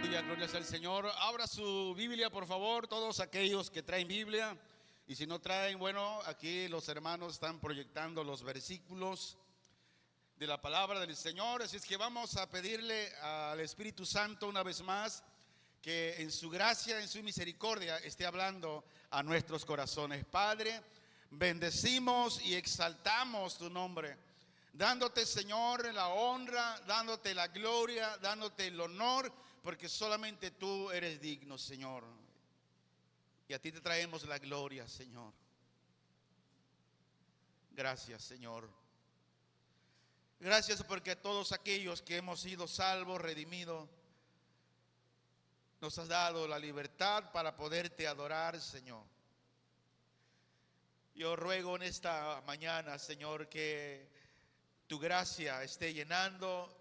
Aleluya, gloria al Señor. Abra su Biblia, por favor, todos aquellos que traen Biblia. Y si no traen, bueno, aquí los hermanos están proyectando los versículos de la palabra del Señor. Así es que vamos a pedirle al Espíritu Santo una vez más que en su gracia, en su misericordia esté hablando a nuestros corazones. Padre, bendecimos y exaltamos tu nombre, dándote, Señor, la honra, dándote la gloria, dándote el honor, porque solamente tú eres digno, Señor. Y a ti te traemos la gloria, Señor. Gracias, Señor. Gracias porque a todos aquellos que hemos sido salvos, redimidos, nos has dado la libertad para poderte adorar, Señor. Yo ruego en esta mañana, Señor, que tu gracia esté llenando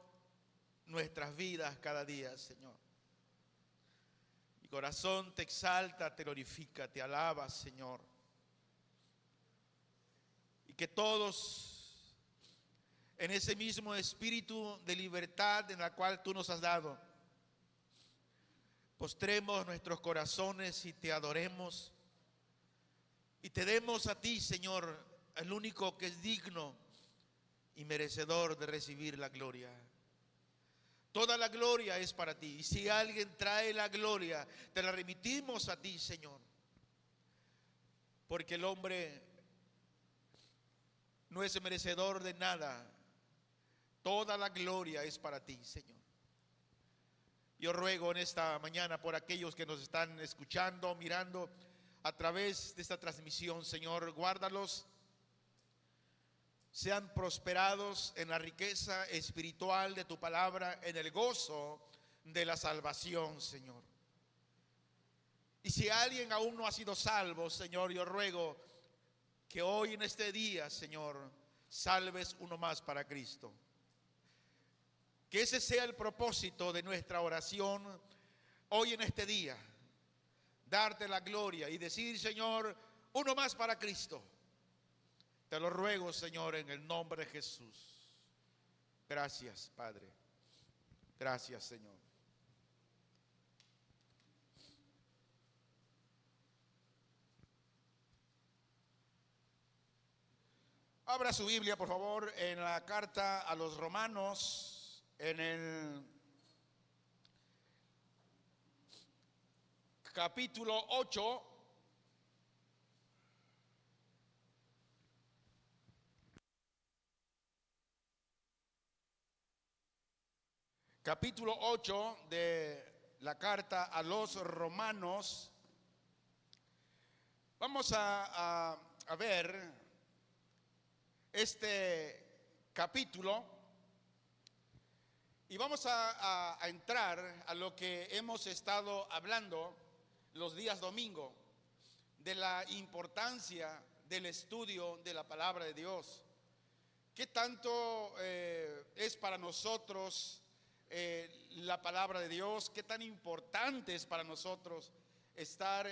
nuestras vidas cada día, Señor. Mi corazón te exalta, te glorifica, te alaba, Señor. Y que todos, en ese mismo espíritu de libertad en la cual tú nos has dado, postremos nuestros corazones y te adoremos. Y te demos a ti, Señor, el único que es digno y merecedor de recibir la gloria. Toda la gloria es para ti. Y si alguien trae la gloria, te la remitimos a ti, Señor. Porque el hombre no es merecedor de nada. Toda la gloria es para ti, Señor. Yo ruego en esta mañana por aquellos que nos están escuchando, mirando a través de esta transmisión, Señor, guárdalos. Sean prosperados en la riqueza espiritual de tu palabra, en el gozo de la salvación, Señor. Y si alguien aún no ha sido salvo, Señor, yo ruego que hoy en este día, Señor, salves uno más para Cristo. Que ese sea el propósito de nuestra oración hoy en este día. Darte la gloria y decir, Señor, uno más para Cristo. Te lo ruego, Señor, en el nombre de Jesús. Gracias, Padre. Gracias, Señor. Abra su Biblia, por favor, en la carta a los Romanos, en el capítulo 8. Capítulo 8 de la carta a los Romanos. Vamos a ver este capítulo y vamos a entrar a lo que hemos estado hablando los días domingo, de la importancia del estudio de la palabra de Dios. ¿Qué tanto es para nosotros la palabra de Dios? ¿Qué tan importante es para nosotros estar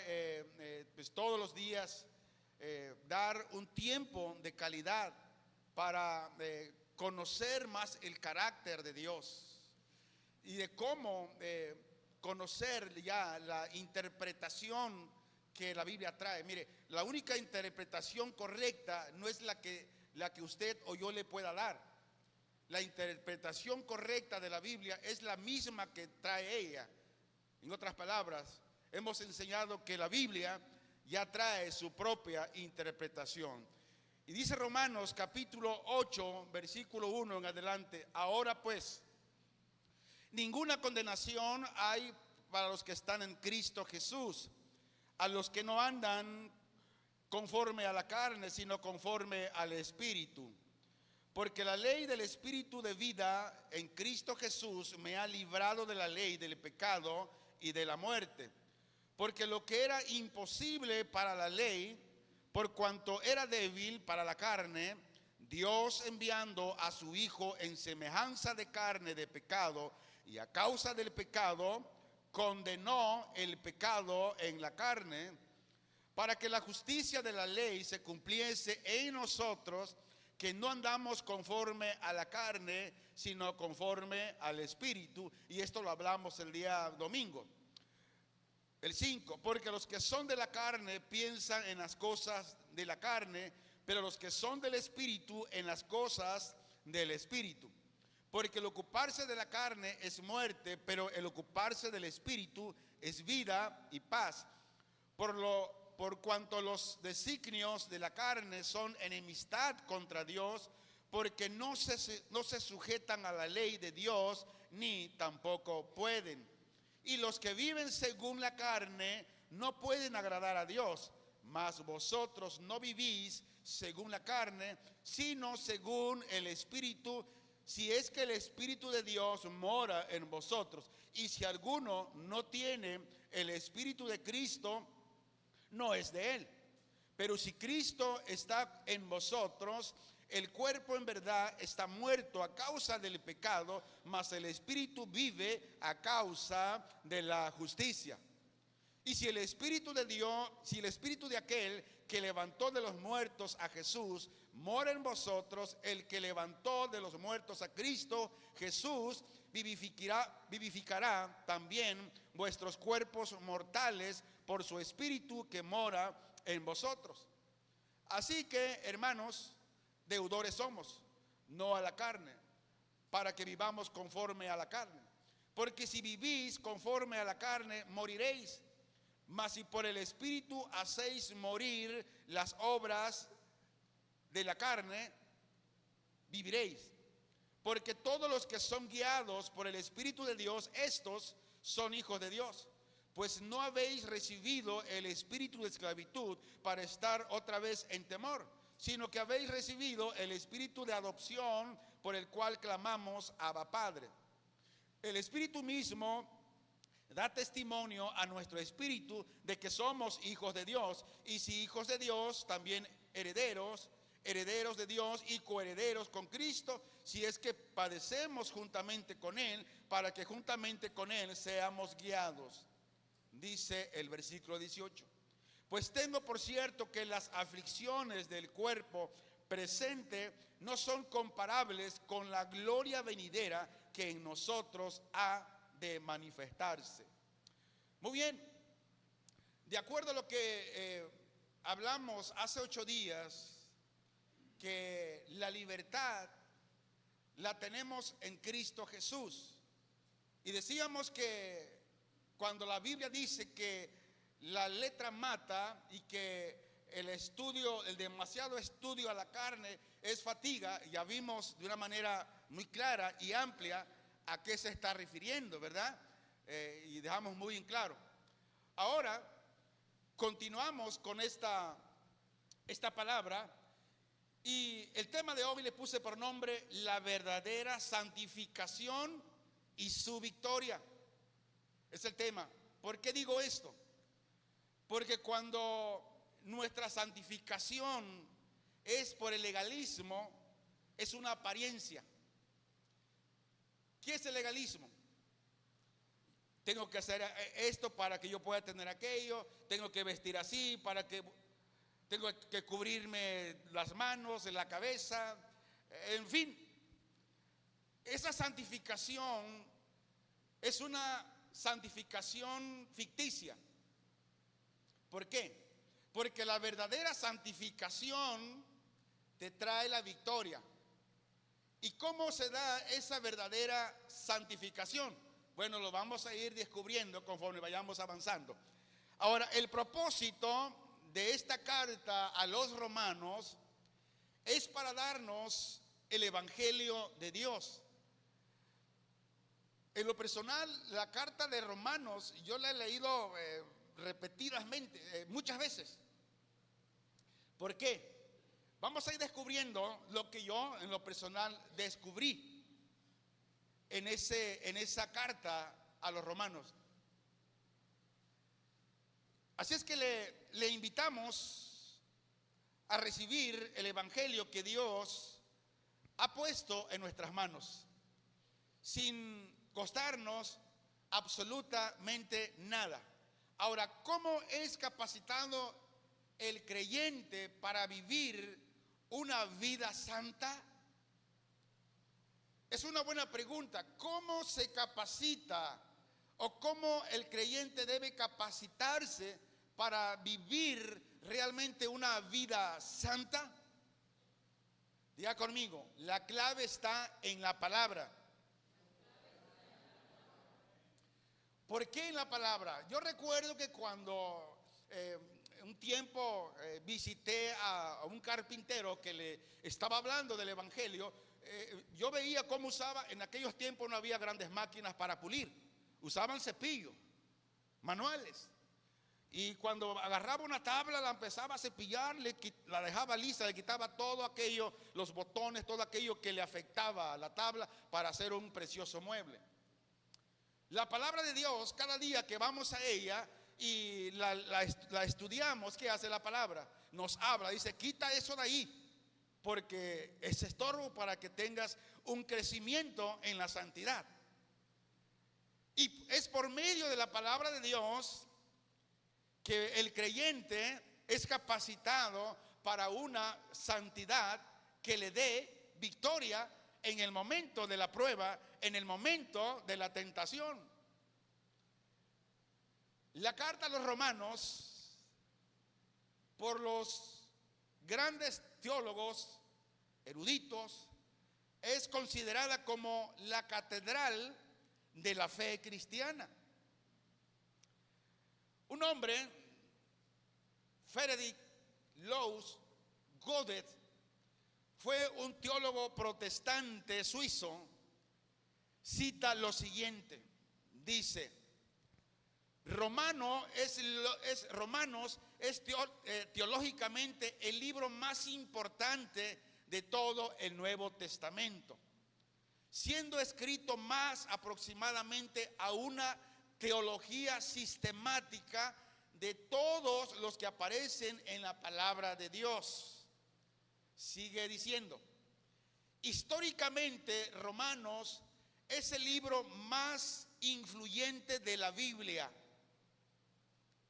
pues todos los días, dar un tiempo de calidad para conocer más el carácter de Dios y de cómo conocer ya la interpretación que la Biblia trae? Mire, la única interpretación correcta no es la que usted o yo le pueda dar. La interpretación correcta de la Biblia es la misma que trae ella. En otras palabras, hemos enseñado que la Biblia ya trae su propia interpretación. Y dice Romanos capítulo 8, versículo 1 en adelante: ahora pues, ninguna condenación hay para los que están en Cristo Jesús, a los que no andan conforme a la carne, sino conforme al Espíritu. Porque la ley del Espíritu de vida en Cristo Jesús me ha librado de la ley del pecado y de la muerte. Porque lo que era imposible para la ley, por cuanto era débil para la carne, Dios, enviando a su Hijo en semejanza de carne de pecado, y a causa del pecado condenó el pecado en la carne, para que la justicia de la ley se cumpliese en nosotros, que no andamos conforme a la carne, sino conforme al Espíritu. Y esto lo hablamos el día domingo. El 5, porque los que son de la carne piensan en las cosas de la carne, pero los que son del Espíritu en las cosas del Espíritu. Porque el ocuparse de la carne es muerte, pero el ocuparse del Espíritu es vida y paz. Por cuanto los designios de la carne son enemistad contra Dios, porque no se sujetan a la ley de Dios, ni tampoco pueden. Y los que viven según la carne no pueden agradar a Dios. Mas vosotros no vivís según la carne, sino según el Espíritu, si es que el Espíritu de Dios mora en vosotros. Y si alguno no tiene el Espíritu de Cristo, no es de él. Pero si Cristo está en vosotros, el cuerpo en verdad está muerto a causa del pecado, mas el Espíritu vive a causa de la justicia. Y si el Espíritu de Dios, si el Espíritu de aquel que levantó de los muertos a Jesús mora en vosotros, el que levantó de los muertos a Cristo Jesús vivificará también vuestros cuerpos mortales por su Espíritu que mora en vosotros. Así que, hermanos, deudores somos, no a la carne, para que vivamos conforme a la carne. Porque si vivís conforme a la carne, moriréis. Mas si por el Espíritu hacéis morir las obras de la carne, viviréis. Porque todos los que son guiados por el Espíritu de Dios, estos son hijos de Dios. Pues no habéis recibido el espíritu de esclavitud para estar otra vez en temor, sino que habéis recibido el espíritu de adopción por el cual clamamos Abba Padre. El Espíritu mismo da testimonio a nuestro espíritu de que somos hijos de Dios, y si hijos de Dios, también herederos de Dios y coherederos con Cristo, si es que padecemos juntamente con Él, para que juntamente con Él seamos guiados. Dice el versículo 18: pues tengo por cierto que las aflicciones del cuerpo presente no son comparables con la gloria venidera que en nosotros ha de manifestarse. Muy bien, de acuerdo a lo que hablamos hace 8 días, que la libertad la tenemos en Cristo Jesús. Y decíamos que cuando la Biblia dice que la letra mata y que el demasiado estudio a la carne es fatiga, ya vimos de una manera muy clara y amplia a qué se está refiriendo, ¿verdad? Y dejamos muy en claro. Ahora continuamos con esta palabra, y el tema de hoy le puse por nombre la verdadera santificación y su victoria. Es el tema. ¿Por qué digo esto? Porque cuando nuestra santificación es por el legalismo, es una apariencia. ¿Qué es el legalismo? Tengo que hacer esto para que yo pueda tener aquello, tengo que vestir así para que tengo que cubrirme las manos, la cabeza, en fin. Esa santificación es una santificación ficticia. ¿Por qué? Porque la verdadera santificación te trae la victoria. ¿Y cómo se da esa verdadera santificación? Bueno, lo vamos a ir descubriendo conforme vayamos avanzando. Ahora, el propósito de esta carta a los romanos es para darnos el evangelio de Dios. En lo personal, la carta de Romanos yo la he leído repetidamente, muchas veces. ¿Por qué? Vamos a ir descubriendo lo que yo en lo personal descubrí en esa carta a los romanos. Así es que le invitamos a recibir el evangelio que Dios ha puesto en nuestras manos, sin costarnos absolutamente nada. Ahora, ¿cómo es capacitado el creyente para vivir una vida santa? Es una buena pregunta. ¿Cómo se capacita o cómo el creyente debe capacitarse para vivir realmente una vida santa? Diga conmigo, la clave está en la palabra. ¿Por qué en la palabra? Yo recuerdo que cuando un tiempo visité a un carpintero que le estaba hablando del evangelio, yo veía cómo usaba. En aquellos tiempos no había grandes máquinas para pulir, usaban cepillos manuales. Y cuando agarraba una tabla, la empezaba a cepillar, la dejaba lisa, le quitaba todo aquello, los botones, todo aquello que le afectaba a la tabla para hacer un precioso mueble. La palabra de Dios, cada día que vamos a ella y la estudiamos, ¿qué hace la palabra? Nos habla, dice, quita eso de ahí, porque es estorbo para que tengas un crecimiento en la santidad. Y es por medio de la palabra de Dios que el creyente es capacitado para una santidad que le dé victoria en el momento de la prueba, en el momento de la tentación. La carta a los Romanos, por los grandes teólogos, eruditos, es considerada como la catedral de la fe cristiana. Un hombre, Frederick Laws Godet, fue un teólogo protestante suizo, cita lo siguiente, dice: Romanos es teológicamente el libro más importante de todo el Nuevo Testamento, siendo escrito más aproximadamente a una teología sistemática de todos los que aparecen en la palabra de Dios. Sigue diciendo, históricamente Romanos es el libro más influyente de la Biblia.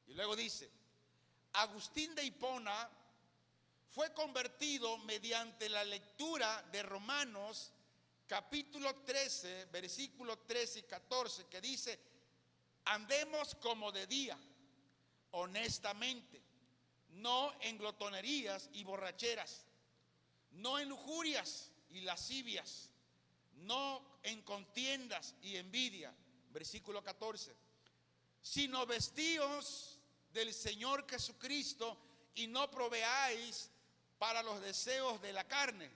Y luego dice, Agustín de Hipona fue convertido mediante la lectura de Romanos capítulo 13, versículos 13 y 14, que dice, andemos como de día, honestamente, no en glotonerías y borracheras, no en lujurias y lascivias, no en contiendas y envidia, versículo 14, sino vestíos del Señor Jesucristo y no proveáis para los deseos de la carne.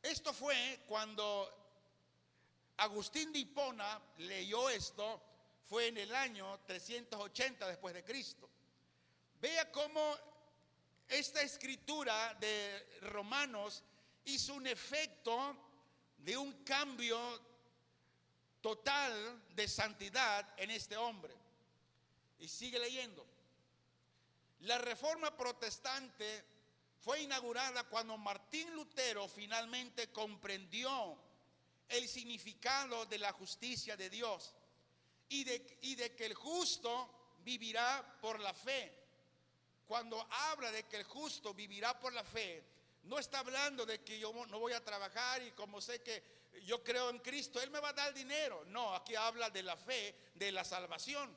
Esto fue cuando Agustín de Hipona leyó esto, fue en el año 380 después de Cristo. Vea cómo esta escritura de Romanos hizo un efecto de un cambio total de santidad en este hombre. Y sigue leyendo. La reforma protestante fue inaugurada cuando Martín Lutero finalmente comprendió el significado de la justicia de Dios y de que el justo vivirá por la fe. Cuando habla de que el justo vivirá por la fe, no está hablando de que yo no voy a trabajar y como sé que yo creo en Cristo, Él me va a dar dinero. No, aquí habla de la fe, de la salvación,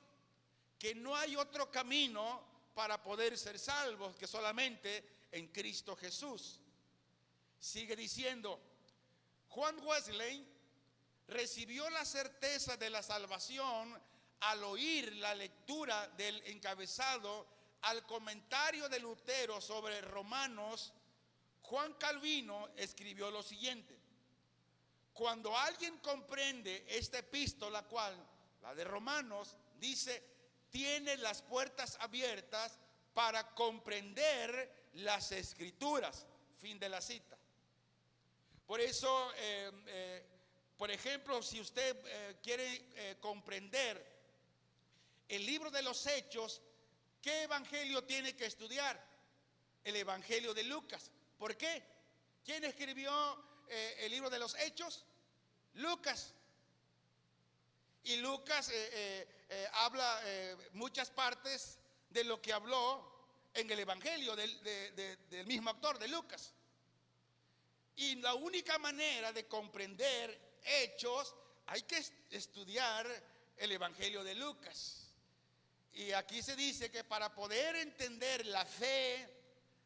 que no hay otro camino para poder ser salvos que solamente en Cristo Jesús. Sigue diciendo, Juan Wesley recibió la certeza de la salvación al oír la lectura del encabezado al comentario de Lutero sobre Romanos. Juan Calvino escribió lo siguiente: cuando alguien comprende esta epístola, la de Romanos, dice, tiene las puertas abiertas para comprender las escrituras. Fin de la cita. Por eso, por ejemplo, si usted quiere comprender el libro de los Hechos, ¿qué evangelio tiene que estudiar? El evangelio de Lucas. ¿Por qué? ¿Quién escribió el libro de los Hechos? Lucas. Y Lucas habla muchas partes de lo que habló en el Evangelio del mismo autor, de Lucas. Y la única manera de comprender Hechos, hay que estudiar el Evangelio de Lucas. Y aquí se dice que para poder entender la fe,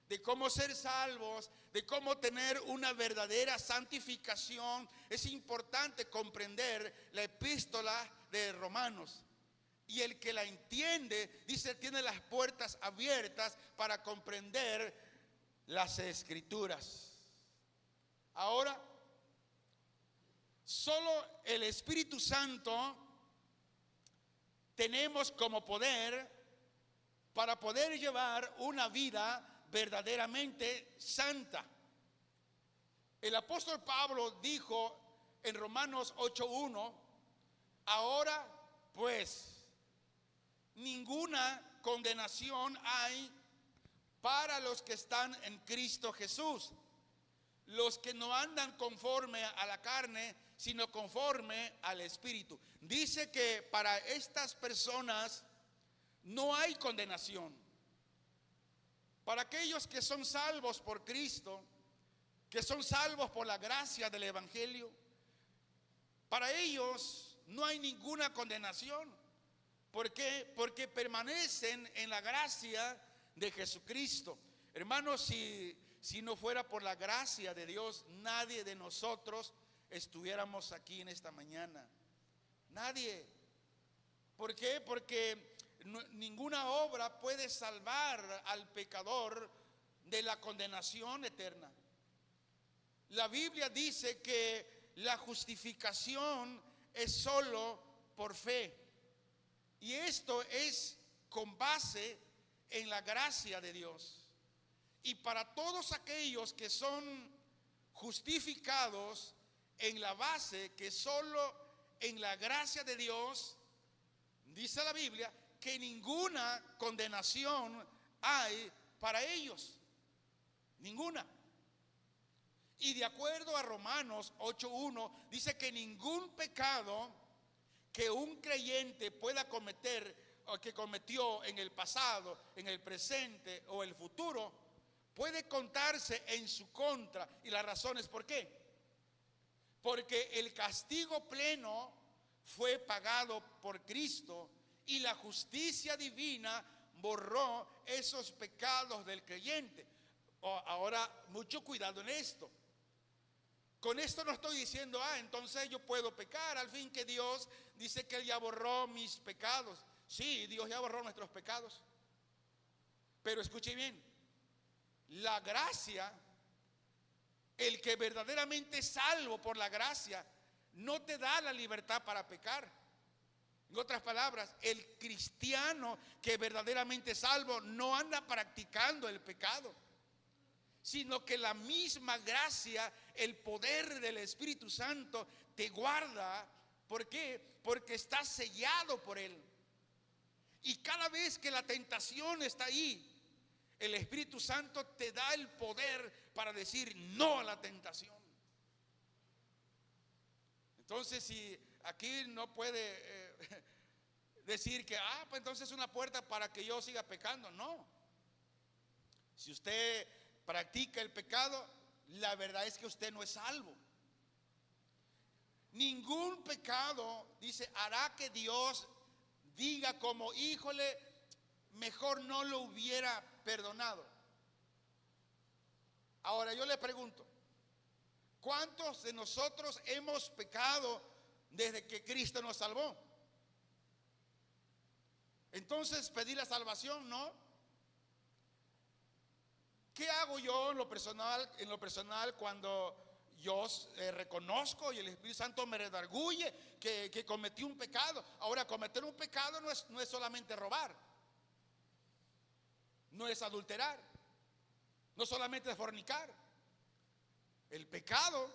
de cómo ser salvos, de cómo tener una verdadera santificación, es importante comprender la epístola de Romanos. Y el que la entiende, dice, tiene las puertas abiertas para comprender las Escrituras. Ahora, solo el Espíritu Santo tenemos como poder para poder llevar una vida verdaderamente santa. El apóstol Pablo dijo en Romanos 8:1: ahora pues ninguna condenación hay para los que están en Cristo Jesús, los que no andan conforme a la carne, sino conforme al Espíritu. Dice que para estas personas no hay condenación. Para aquellos que son salvos por Cristo, que son salvos por la gracia del Evangelio, para ellos no hay ninguna condenación. ¿Por qué? Porque permanecen en la gracia de Jesucristo. Hermanos, si no fuera por la gracia de Dios, nadie de nosotros estuviéramos aquí en esta mañana. Nadie. ¿Por qué? Porque ninguna obra puede salvar al pecador de la condenación eterna. La Biblia dice que la justificación es solo por fe. Y esto es con base en la gracia de Dios. Y para todos aquellos que son justificados en la base que solo en la gracia de Dios, dice la Biblia que ninguna condenación hay para ellos. Ninguna. Y de acuerdo a Romanos 8:1, dice que ningún pecado que un creyente pueda cometer o que cometió en el pasado, en el presente o el futuro, puede contarse en su contra. Y la razón es ¿por qué? Porque el castigo pleno fue pagado por Cristo y la justicia divina borró esos pecados del creyente. Ahora, mucho cuidado en esto. Con esto no estoy diciendo, entonces yo puedo pecar, al fin que Dios dice que Él ya borró mis pecados. Sí, Dios ya borró nuestros pecados. Pero escuche bien, la gracia, el que verdaderamente es salvo por la gracia, no te da la libertad para pecar. En otras palabras, el cristiano que verdaderamente es salvo no anda practicando el pecado, sino que la misma gracia, el poder del Espíritu Santo te guarda. ¿Por qué? Porque estás sellado por Él. Y cada vez que la tentación está ahí, el Espíritu Santo te da el poder para decir no a la tentación. Entonces, si aquí no puede decir que, pues entonces es una puerta para que yo siga pecando. No. Si usted practica el pecado, la verdad es que usted no es salvo. Ningún pecado, dice, hará que Dios diga como, híjole, mejor no lo hubiera perdonado. Ahora yo le pregunto, ¿cuántos de nosotros hemos pecado desde que Cristo nos salvó? Entonces, ¿pedir la salvación? No. ¿Qué hago yo en lo personal cuando yo reconozco y el Espíritu Santo me redarguye que cometí un pecado? Ahora, cometer un pecado no es solamente robar, no es adulterar, no solamente es fornicar. El pecado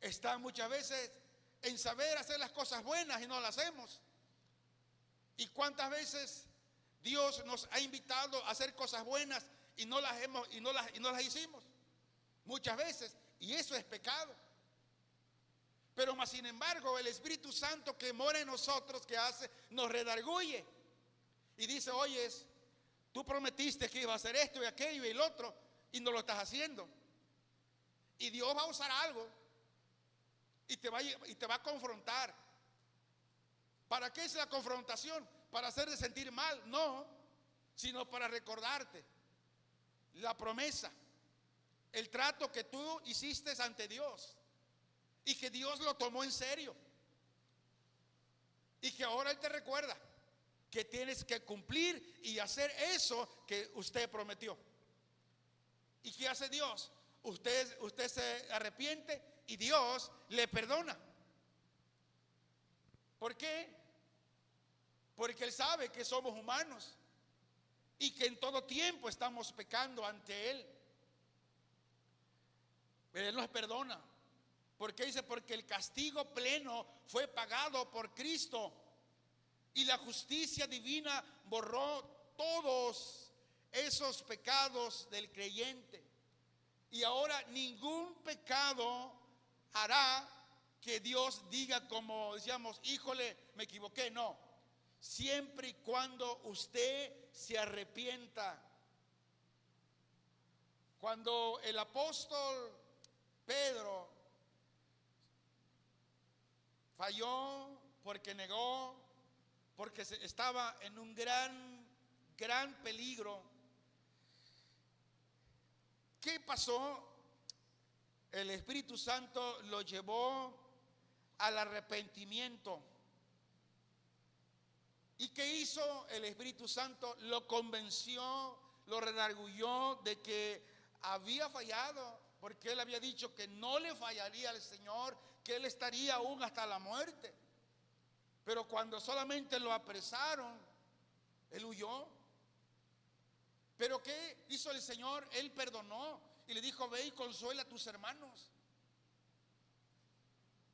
está muchas veces en saber hacer las cosas buenas y no las hacemos. ¿Y cuántas veces Dios nos ha invitado a hacer cosas buenas y no las hicimos? Muchas veces. Y eso es pecado. Pero más sin embargo, el Espíritu Santo que mora en nosotros, que hace, nos redarguye y dice, oyes, Tú prometiste que ibas a hacer esto y aquello y el otro y no lo estás haciendo. Y Dios va a usar algo y te va a confrontar. ¿Para qué es la confrontación? ¿Para hacerte sentir mal? No, sino para recordarte la promesa, el trato que tú hiciste ante Dios y que Dios lo tomó en serio y que ahora Él te recuerda que tienes que cumplir y hacer eso que usted prometió. ¿Y qué hace Dios? Usted se arrepiente y Dios le perdona. ¿Por qué? Porque Él sabe que somos humanos y que en todo tiempo estamos pecando ante Él. Pero Él nos perdona. ¿Por qué dice? Porque el castigo pleno fue pagado por Cristo y la justicia divina borró todos esos pecados del creyente. Y ahora ningún pecado hará que Dios diga, como decíamos, híjole, me equivoqué. No, siempre y cuando usted se arrepienta. Cuando el apóstol Pedro falló porque negó, porque estaba en un gran peligro, ¿qué pasó? El Espíritu Santo lo llevó al arrepentimiento. ¿Y qué hizo el Espíritu Santo? Lo convenció, lo redarguyó de que había fallado, porque él había dicho que no le fallaría al Señor, que él estaría aún hasta la muerte. Pero cuando solamente lo apresaron, él huyó. ¿Pero qué hizo el Señor? Él perdonó y le dijo: ve y consuela a tus hermanos.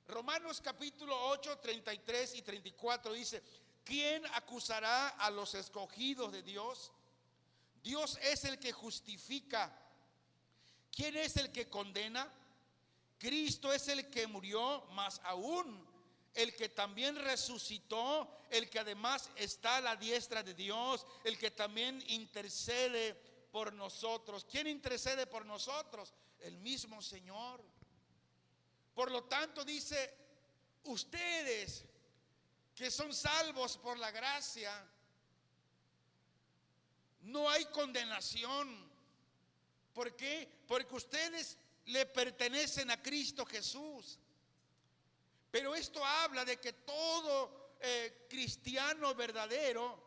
Romanos capítulo 8, 33 y 34 dice: ¿quién acusará a los escogidos de Dios? Dios es el que justifica. ¿Quién es el que condena? Cristo es el que murió, más aún el que también resucitó, el que además está a la diestra de Dios, el que también intercede por nosotros. ¿Quién intercede por nosotros? El mismo Señor. Por lo tanto dice: ustedes que son salvos por la gracia, no hay condenación. ¿Por qué? Porque ustedes le pertenecen a Cristo Jesús. Pero esto habla de que todo cristiano verdadero,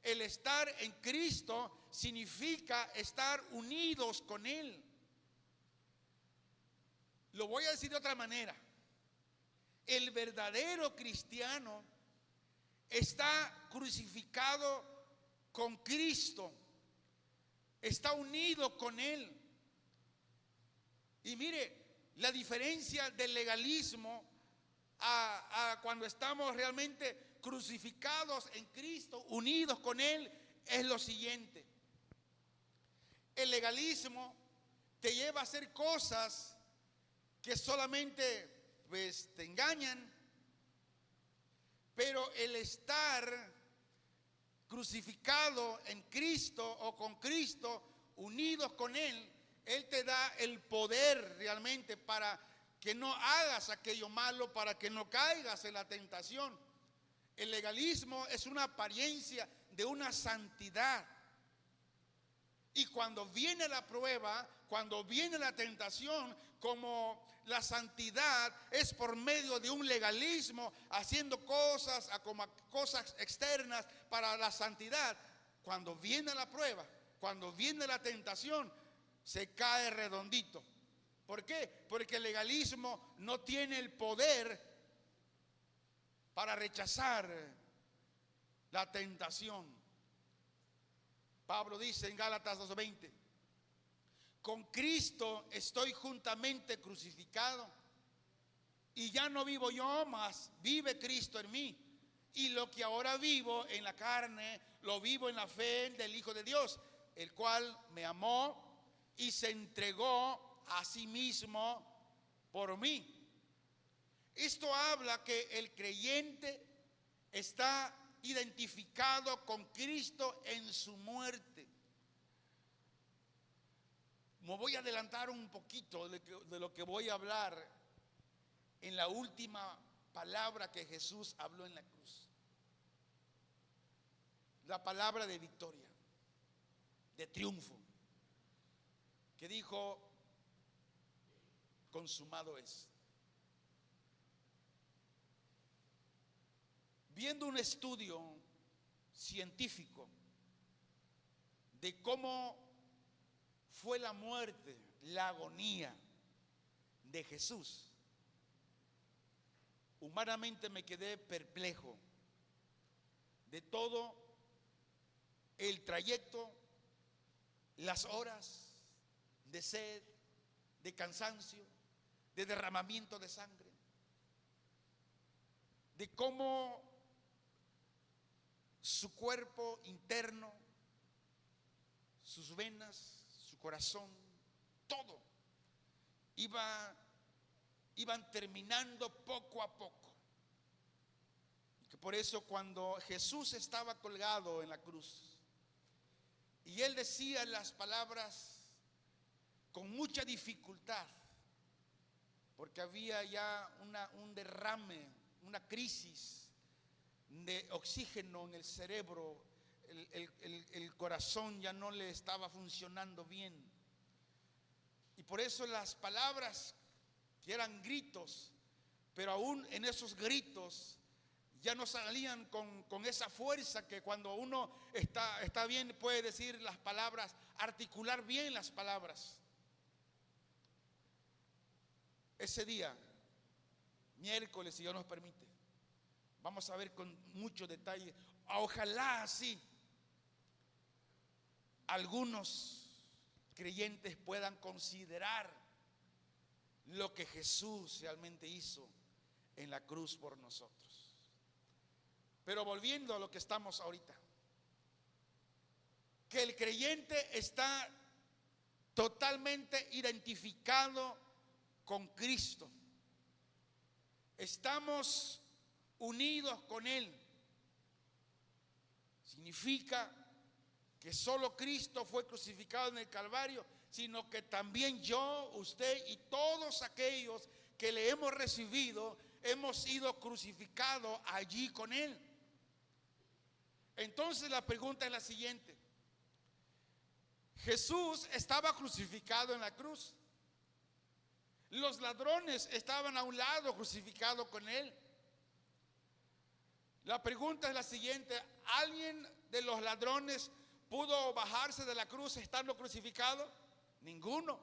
el estar en Cristo significa estar unidos con Él. Lo voy a decir de otra manera: el verdadero cristiano está crucificado con Cristo, está unido con Él. Y mire, la diferencia del legalismo a cuando estamos realmente crucificados en Cristo, unidos con Él, es lo siguiente: el legalismo te lleva a hacer cosas que solamente te engañan, pero el estar crucificado en Cristo o con Cristo, unidos con Él, Él te da el poder realmente para que no hagas aquello malo, para que no caigas en la tentación. El legalismo es una apariencia de una santidad. Y cuando viene la prueba, cuando viene la tentación, como la santidad es por medio de un legalismo, haciendo cosas como cosas externas para la santidad, cuando viene la prueba, cuando viene la tentación, se cae redondito. ¿Por qué? Porque el legalismo no tiene el poder para rechazar la tentación. Pablo dice en Gálatas 2:20: con Cristo estoy juntamente crucificado, y ya no vivo yo, mas vive Cristo en mí. Y lo que ahora vivo en la carne, lo vivo en la fe del Hijo de Dios, el cual me amó y se entregó a sí mismo por mí. Esto habla que el creyente está identificado con Cristo en su muerte. Me voy a adelantar un poquito de lo que voy a hablar en la última palabra que Jesús habló en la cruz. La palabra de victoria, de triunfo, que dijo: consumado es. Viendo un estudio científico de cómo fue la muerte, la agonía de Jesús, humanamente me quedé perplejo de todo el trayecto, las horas de sed, de cansancio, de derramamiento de sangre, de cómo su cuerpo interno, sus venas, su corazón, todo iban terminando poco a poco. Y que por eso cuando Jesús estaba colgado en la cruz y él decía las palabras con mucha dificultad, porque había ya un derrame, una crisis de oxígeno en el cerebro, el corazón ya no le estaba funcionando bien. Y por eso las palabras, que eran gritos, pero aún en esos gritos ya no salían con esa fuerza que cuando uno está bien puede decir las palabras, articular bien las palabras. Ese día, miércoles, si Dios nos permite, vamos a ver con mucho detalle. Ojalá así algunos creyentes puedan considerar lo que Jesús realmente hizo en la cruz por nosotros. Pero volviendo a lo que estamos ahorita, que el creyente está totalmente identificado con Cristo. Estamos unidos con Él. Significa que solo Cristo fue crucificado en el Calvario, sino que también yo, usted y todos aquellos que le hemos recibido, hemos sido crucificados allí con Él. Entonces la pregunta es la siguiente: Jesús estaba crucificado en la cruz. Los ladrones estaban a un lado crucificados con Él. La pregunta es la siguiente: ¿alguien de los ladrones pudo bajarse de la cruz estando crucificado? Ninguno.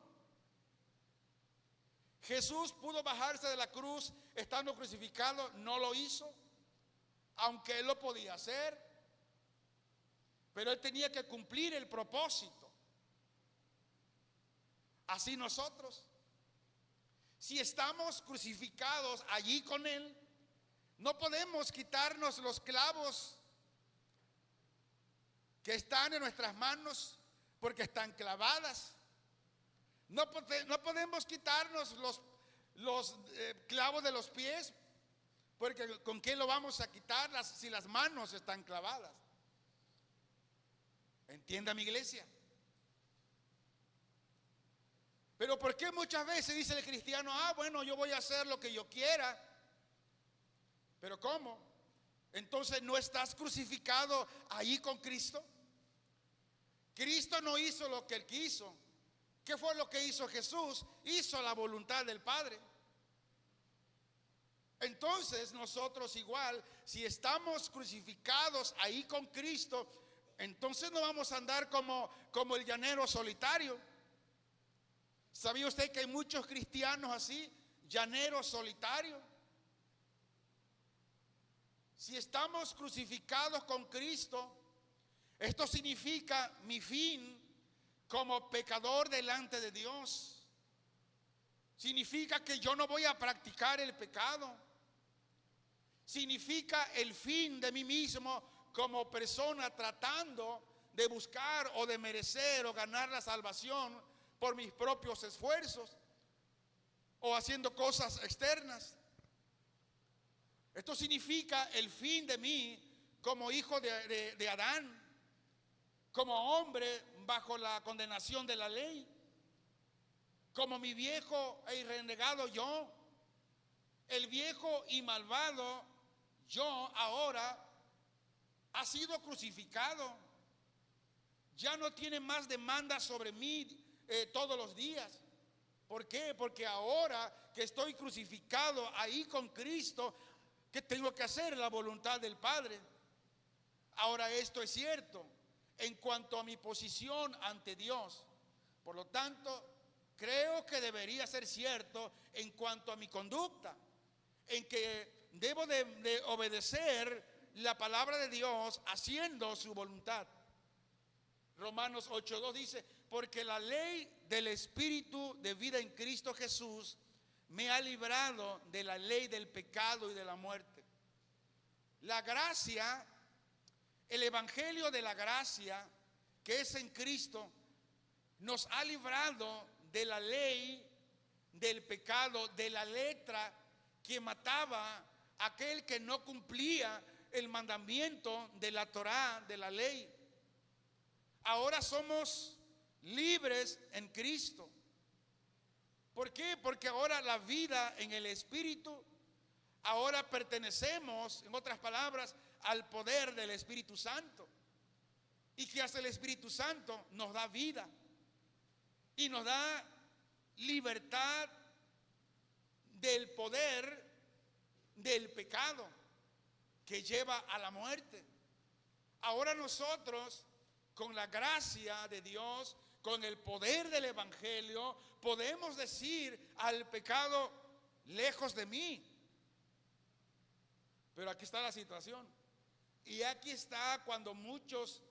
Jesús pudo bajarse de la cruz estando crucificado, no lo hizo, aunque Él lo podía hacer, pero Él tenía que cumplir el propósito. Así nosotros, si estamos crucificados allí con Él, no podemos quitarnos los clavos que están en nuestras manos porque están clavadas. No podemos quitarnos los clavos de los pies, porque ¿con qué lo vamos a quitar si las manos están clavadas? ¿Entienda, mi iglesia? Pero ¿por qué muchas veces dice el cristiano: bueno, yo voy a hacer lo que yo quiera? ¿Pero cómo? Entonces, ¿no estás crucificado allí con Cristo? Cristo no hizo lo que Él quiso. ¿Qué fue lo que hizo Jesús? Hizo la voluntad del Padre. Entonces nosotros igual, si estamos crucificados ahí con Cristo, entonces no vamos a andar como el llanero solitario. ¿Sabía usted que hay muchos cristianos así, llaneros solitarios? Si estamos crucificados con Cristo, esto significa mi fin como pecador delante de Dios. Significa que yo no voy a practicar el pecado. Significa el fin de mí mismo como persona tratando de buscar o de merecer o ganar la salvación por mis propios esfuerzos o haciendo cosas externas. Esto significa el fin de mí como hijo de Adán, como hombre bajo la condenación de la ley. como mi viejo y renegado yo, el viejo y malvado yo ahora ha sido crucificado. Ya no tiene más demanda sobre mí todos los días. ¿Por qué? Porque ahora que estoy crucificado ahí con Cristo, ¿qué tengo que hacer? La voluntad del Padre. Ahora esto es cierto en cuanto a mi posición ante Dios. Por lo tanto, creo que debería ser cierto en cuanto a mi conducta, en que debo de obedecer la palabra de Dios haciendo su voluntad. Romanos 8:2 dice: porque la ley del Espíritu de vida en Cristo Jesús me ha librado de la ley del pecado y de la muerte. La gracia, el evangelio de la gracia que es en Cristo, nos ha librado de la ley del pecado, de la letra que mataba a aquel que no cumplía el mandamiento de la Torá, de la ley. Ahora somos libres en Cristo. ¿Por qué? Porque ahora la vida en el Espíritu, ahora pertenecemos, en otras palabras, al poder del Espíritu Santo. ¿Y qué hace el Espíritu Santo? Nos da vida y nos da libertad del poder del pecado que lleva a la muerte. Ahora nosotros, con la gracia de Dios, con el poder del evangelio, podemos decir al pecado: lejos de mí. Pero aquí está la situación. Y aquí está cuando muchos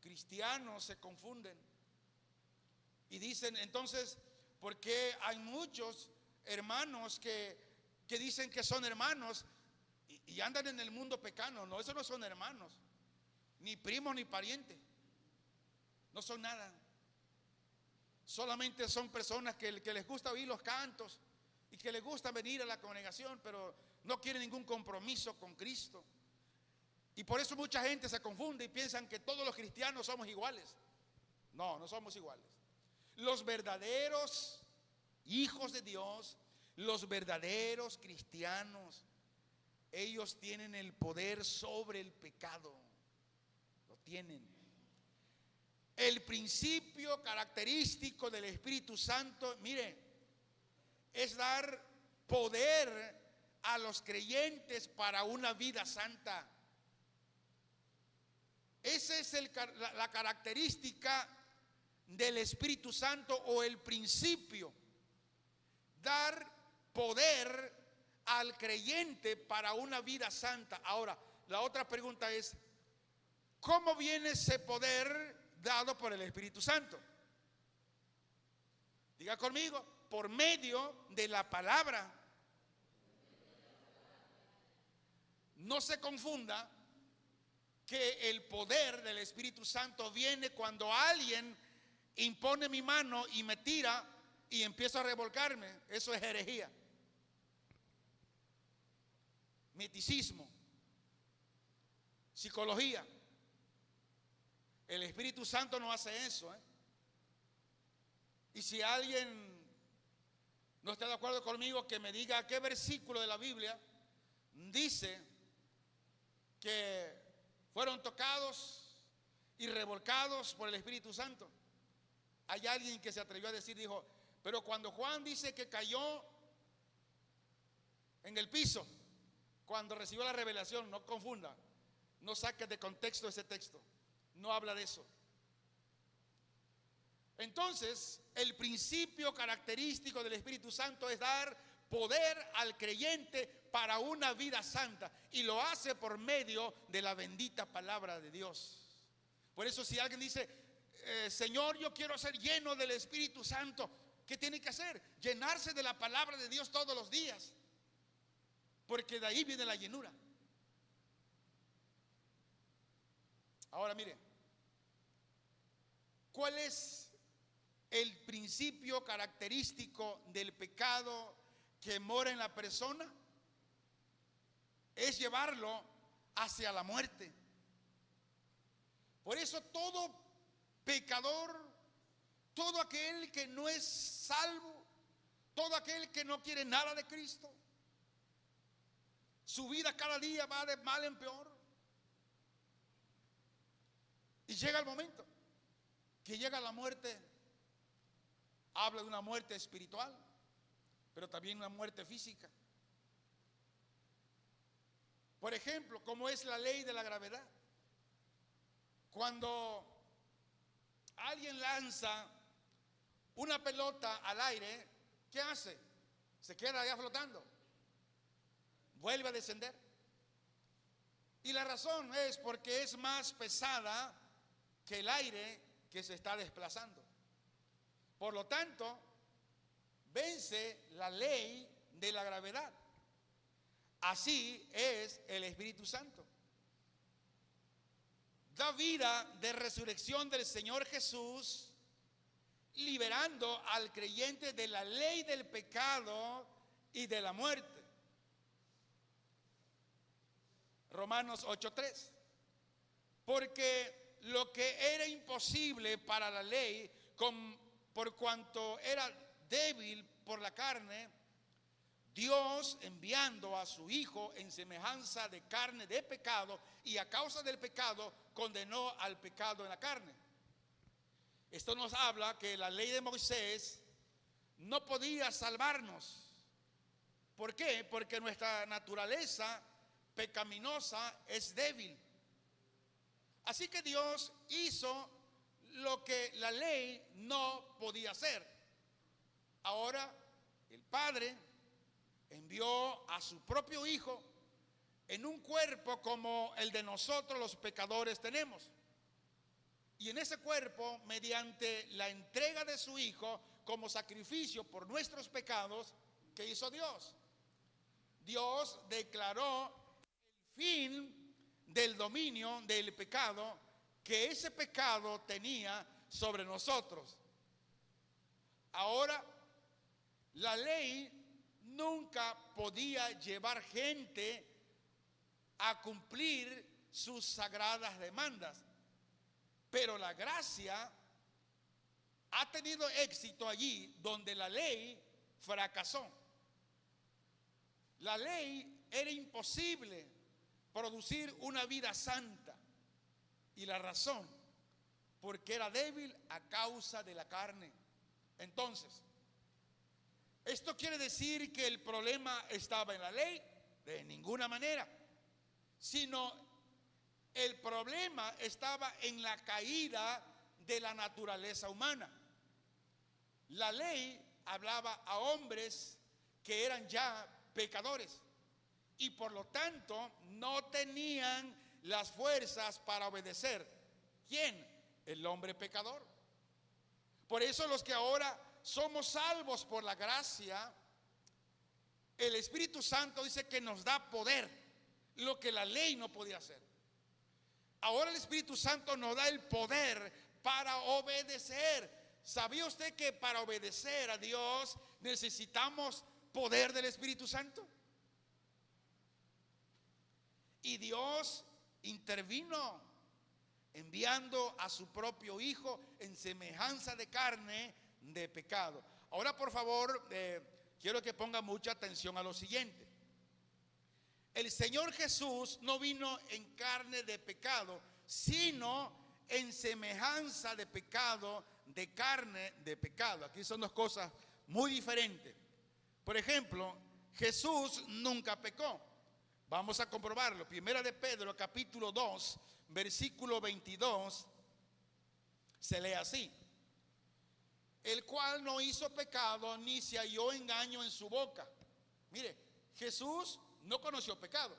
cristianos se confunden y dicen: entonces, ¿por qué hay muchos hermanos que dicen que son hermanos y andan en el mundo pecando? No, esos no son hermanos, ni primos ni parientes, no son nada. Solamente son personas que les gusta oír los cantos y que les gusta venir a la congregación, pero no quieren ningún compromiso con Cristo. Y por eso mucha gente se confunde y piensan que todos los cristianos somos iguales. No, no somos iguales. Los verdaderos hijos de Dios, los verdaderos cristianos, ellos tienen el poder sobre el pecado. Lo tienen. El principio característico del Espíritu Santo, mire, es dar poder a los creyentes para una vida santa. Esa es la característica del Espíritu Santo, o el principio: dar poder al creyente para una vida santa. Ahora, la otra pregunta es: ¿cómo viene ese poder dado por el Espíritu Santo? Diga conmigo: por medio de la palabra. No se confunda que el poder del Espíritu Santo viene cuando alguien impone mi mano y me tira y empiezo a revolcarme. Eso es herejía, misticismo, psicología. El Espíritu Santo no hace eso, Y si alguien no está de acuerdo conmigo, que me diga qué versículo de la Biblia dice que fueron tocados y revolcados por el Espíritu Santo. Hay alguien que se atrevió a decir, dijo: pero cuando Juan dice que cayó en el piso cuando recibió la revelación, no confunda, no saque de contexto ese texto, no habla de eso. Entonces, el principio característico del Espíritu Santo es dar poder al creyente para una vida santa, y lo hace por medio de la bendita palabra de Dios. Por eso, si alguien dice: Señor, yo quiero ser lleno del Espíritu Santo, ¿qué tiene que hacer? Llenarse de la palabra de Dios todos los días, porque de ahí viene la llenura. Ahora mire, ¿cuál es el principio característico del pecado que mora en la persona? Es llevarlo hacia la muerte. Por eso todo pecador todo aquel que no es salvo, todo aquel que no quiere nada de Cristo, su vida cada día va de mal en peor. Y llega el momento que llega la muerte. Habla de una muerte espiritual, pero también una muerte física. Por ejemplo, como es la ley de la gravedad. Cuando alguien lanza una pelota al aire, ¿qué hace? Se queda allá flotando, vuelve a descender. Y la razón es porque es más pesada que el aire que se está desplazando. Por lo tanto, vence la ley de la gravedad. Así es el Espíritu Santo. Da vida de resurrección del Señor Jesús, liberando al creyente de la ley del pecado y de la muerte. Romanos 8:3. Porque lo que era imposible para la ley, por cuanto era débil por la carne, Dios, enviando a su Hijo en semejanza de carne de pecado, y a causa del pecado condenó al pecado en la carne. Esto nos habla que la ley de Moisés no podía salvarnos. ¿Por qué? Porque nuestra naturaleza pecaminosa es débil. Así que Dios hizo lo que la ley no podía hacer. Ahora el Padre envió a su propio Hijo en un cuerpo como el de nosotros los pecadores tenemos. Y en ese cuerpo, mediante la entrega de su Hijo como sacrificio por nuestros pecados, ¿qué hizo Dios? Dios declaró el fin del dominio del pecado que ese pecado tenía sobre nosotros. Ahora, la ley nunca podía llevar gente a cumplir sus sagradas demandas, pero la gracia ha tenido éxito allí donde la ley fracasó. La ley era imposible producir una vida santa, y la razón, porque era débil a causa de la carne. Entonces, ¿esto quiere decir que el problema estaba en la ley? De ninguna manera, sino el problema estaba en la caída de la naturaleza humana. La ley hablaba a hombres que eran ya pecadores y por lo tanto no tenían las fuerzas para obedecer. ¿Quién? El hombre pecador. Por eso los que ahora somos salvos por la gracia, el Espíritu Santo dice que nos da poder, lo que la ley no podía hacer. Ahora el Espíritu Santo nos da el poder para obedecer. ¿Sabía usted que para obedecer a Dios necesitamos poder del Espíritu Santo? Y Dios intervino enviando a su propio Hijo en semejanza de carne de pecado. Ahora, por favor, quiero que ponga mucha atención a lo siguiente. El Señor Jesús no vino en carne de pecado, sino en semejanza de pecado, de carne de pecado. Aquí son dos cosas muy diferentes. Por ejemplo, Jesús nunca pecó. Vamos a comprobarlo. Primera de Pedro, capítulo 2, versículo 22, se lee así: el cual no hizo pecado, ni se halló engaño en su boca. Mire, Jesús no conoció pecado.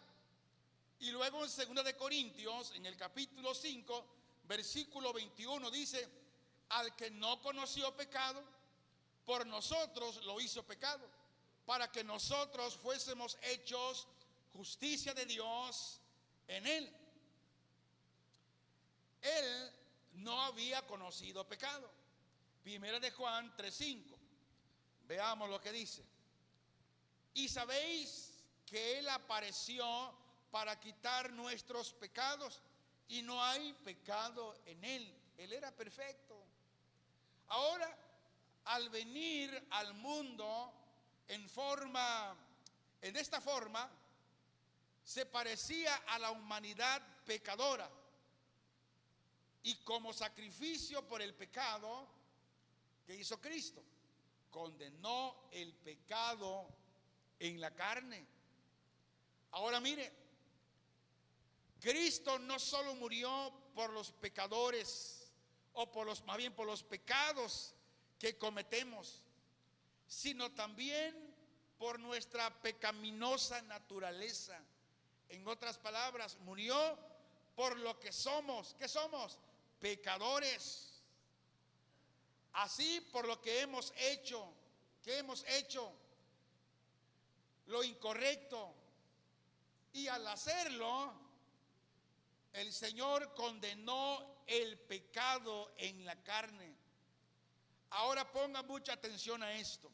Y luego en 2 de Corintios, en el capítulo 5, versículo 21, dice: al que no conoció pecado, por nosotros lo hizo pecado, para que nosotros fuésemos hechos justicia de Dios en él. Él no había conocido pecado. Primera de Juan 3:5. Veamos lo que dice: y sabéis que Él apareció para quitar nuestros pecados, y no hay pecado en Él. Él era perfecto. Ahora, al venir al mundo en esta forma, se parecía a la humanidad pecadora. Y como sacrificio por el pecado que hizo Cristo, condenó el pecado en la carne. Ahora mire, Cristo no solo murió por los pecadores, o más bien por los pecados que cometemos, sino también por nuestra pecaminosa naturaleza. En otras palabras, murió por lo que somos. ¿Qué somos? Pecadores. Así por lo que hemos hecho, lo incorrecto. Y al hacerlo, el Señor condenó el pecado en la carne. Ahora ponga mucha atención a esto.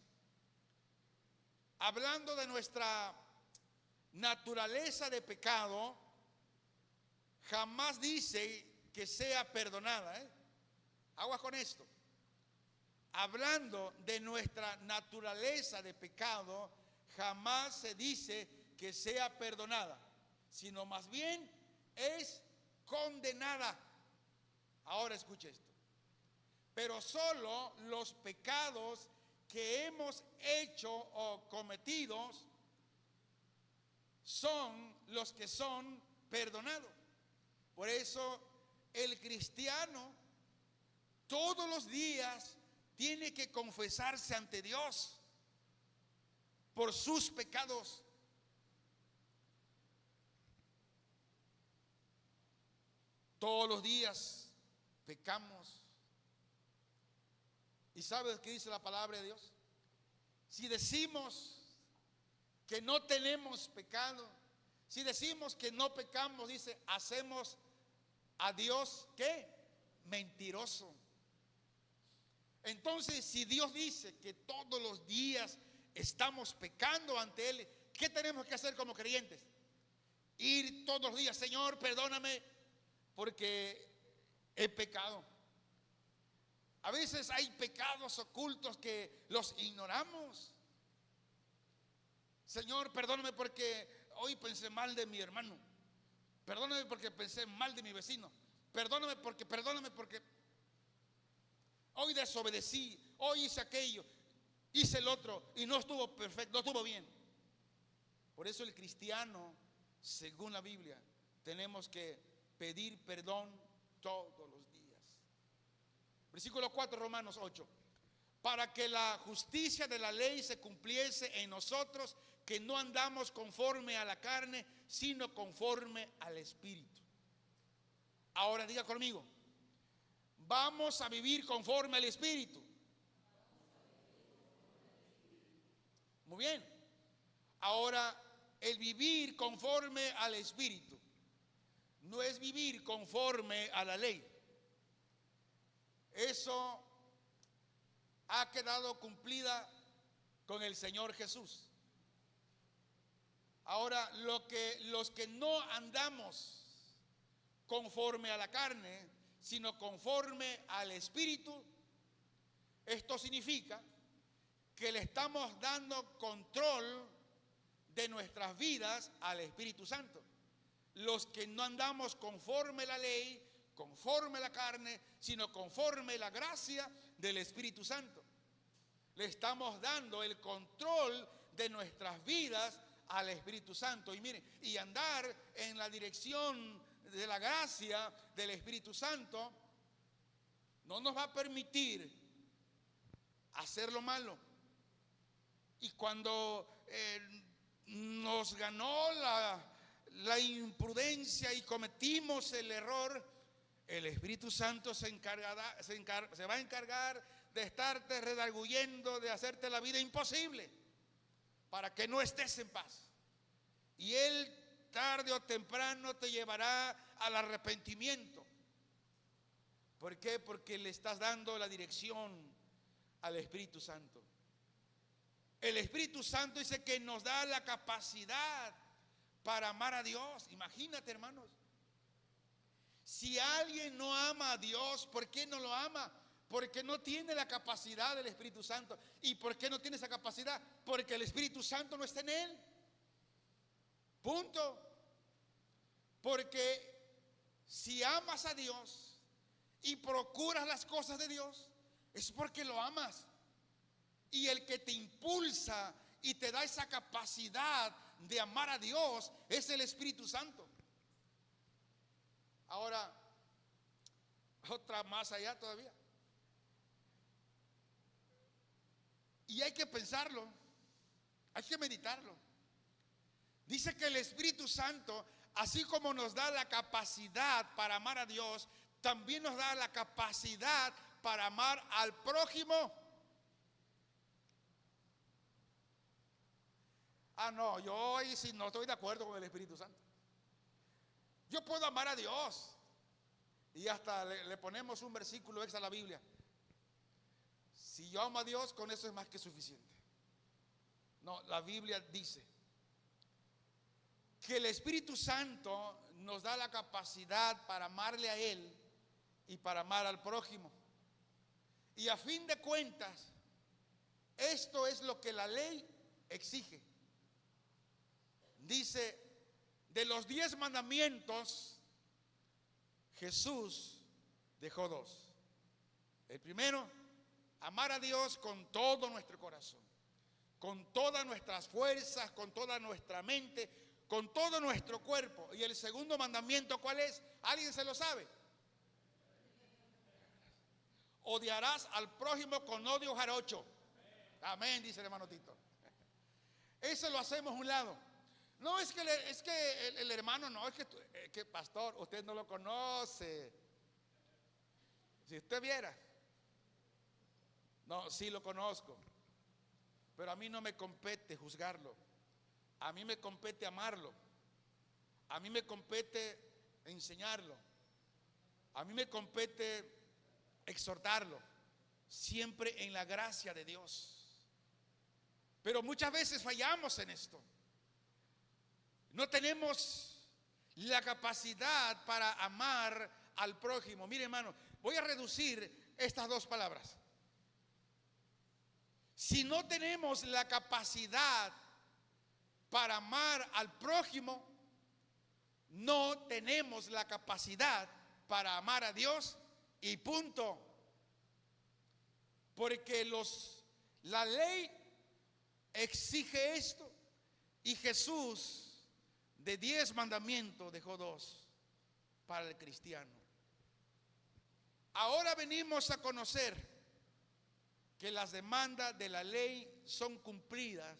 Hablando de nuestra naturaleza de pecado, jamás dice que sea perdonada. Aguas con esto. Hablando de nuestra naturaleza de pecado, jamás se dice que sea perdonada, sino más bien es condenada. Ahora escuche esto. Pero solo los pecados que hemos hecho o cometidos son los que son perdonados. Por eso el cristiano todos los días tiene que confesarse ante Dios por sus pecados. Todos los días pecamos. ¿Y sabes qué dice la palabra de Dios? Si decimos que no tenemos pecado, si decimos que no pecamos, dice, hacemos a Dios, ¿qué? Mentiroso. Entonces, si Dios dice que todos los días estamos pecando ante Él, ¿qué tenemos que hacer como creyentes? Ir todos los días, Señor, perdóname porque he pecado. A veces hay pecados ocultos que los ignoramos. Señor, perdóname porque hoy pensé mal de mi hermano. Perdóname porque pensé mal de mi vecino. Perdóname porque hoy desobedecí, hoy hice aquello, hice el otro y no estuvo perfecto, no estuvo bien. Por eso el cristiano, según la Biblia, tenemos que pedir perdón todos los días. Versículo 4, Romanos 8. Para que la justicia de la ley se cumpliese en nosotros, que no andamos conforme a la carne, sino conforme al Espíritu. Ahora diga conmigo, vamos a vivir conforme al Espíritu. Muy bien. Ahora, el vivir conforme al Espíritu no es vivir conforme a la ley. Eso ha quedado cumplida con el Señor Jesús. Ahora, los que no andamos conforme a la carne, sino conforme al Espíritu, esto significa que le estamos dando control de nuestras vidas al Espíritu Santo. Los que no andamos conforme a la ley, conforme a la carne, sino conforme a la gracia del Espíritu Santo. Le estamos dando el control de nuestras vidas al Espíritu Santo. Y miren, y andar en la dirección de la gracia del Espíritu Santo no nos va a permitir hacer lo malo. Y cuando nos ganó la imprudencia y cometimos el error, el Espíritu Santo se va a encargar de estarte redarguyendo, de hacerte la vida imposible para que no estés en paz. Y Él tarde o temprano te llevará al arrepentimiento. ¿Por qué? Porque le estás dando la dirección al Espíritu Santo. El Espíritu Santo dice que nos da la capacidad para amar a Dios. Imagínate, hermanos. Si alguien no ama a Dios, ¿por qué no lo ama? Porque no tiene la capacidad del Espíritu Santo. ¿Y por qué no tiene esa capacidad? Porque el Espíritu Santo no está en él. Punto. Porque si amas a Dios y procuras las cosas de Dios, es porque lo amas. Y el que te impulsa y te da esa capacidad de amar a Dios es el Espíritu Santo. Ahora, otra más allá todavía. Y hay que pensarlo, hay que meditarlo. Dice que el Espíritu Santo, así como nos da la capacidad para amar a Dios, también nos da la capacidad para amar al prójimo. No, yo hoy sí no estoy de acuerdo con el Espíritu Santo. Yo puedo amar a Dios. Y hasta le ponemos un versículo extra a la Biblia. Si yo amo a Dios, con eso es más que suficiente. No, la Biblia dice que el Espíritu Santo nos da la capacidad para amarle a Él y para amar al prójimo. Y a fin de cuentas, esto es lo que la ley exige. Dice, de los 10 mandamientos, Jesús dejó 2. El primero, amar a Dios con todo nuestro corazón, con todas nuestras fuerzas, con toda nuestra mente, con todo nuestro cuerpo. Y el segundo mandamiento, ¿cuál es? ¿Alguien se lo sabe? Odiarás al prójimo con odio jarocho. Amén, dice el hermano Tito. Eso lo hacemos a un lado. No, es que el hermano, no, es que pastor, usted no lo conoce. Si usted viera. No, sí lo conozco. Pero a mí no me compete juzgarlo. A mí me compete amarlo. A mí me compete enseñarlo. A mí me compete exhortarlo. Siempre en la gracia de Dios. Pero muchas veces fallamos en esto. No tenemos la capacidad para amar al prójimo. Mire, hermano, voy a reducir estas 2 palabras. Si no tenemos la capacidad para amar al prójimo, no tenemos la capacidad para amar a Dios y punto. Porque la ley exige esto y Jesús de 10 mandamientos dejó 2 para el cristiano. Ahora venimos a conocer que las demandas de la ley son cumplidas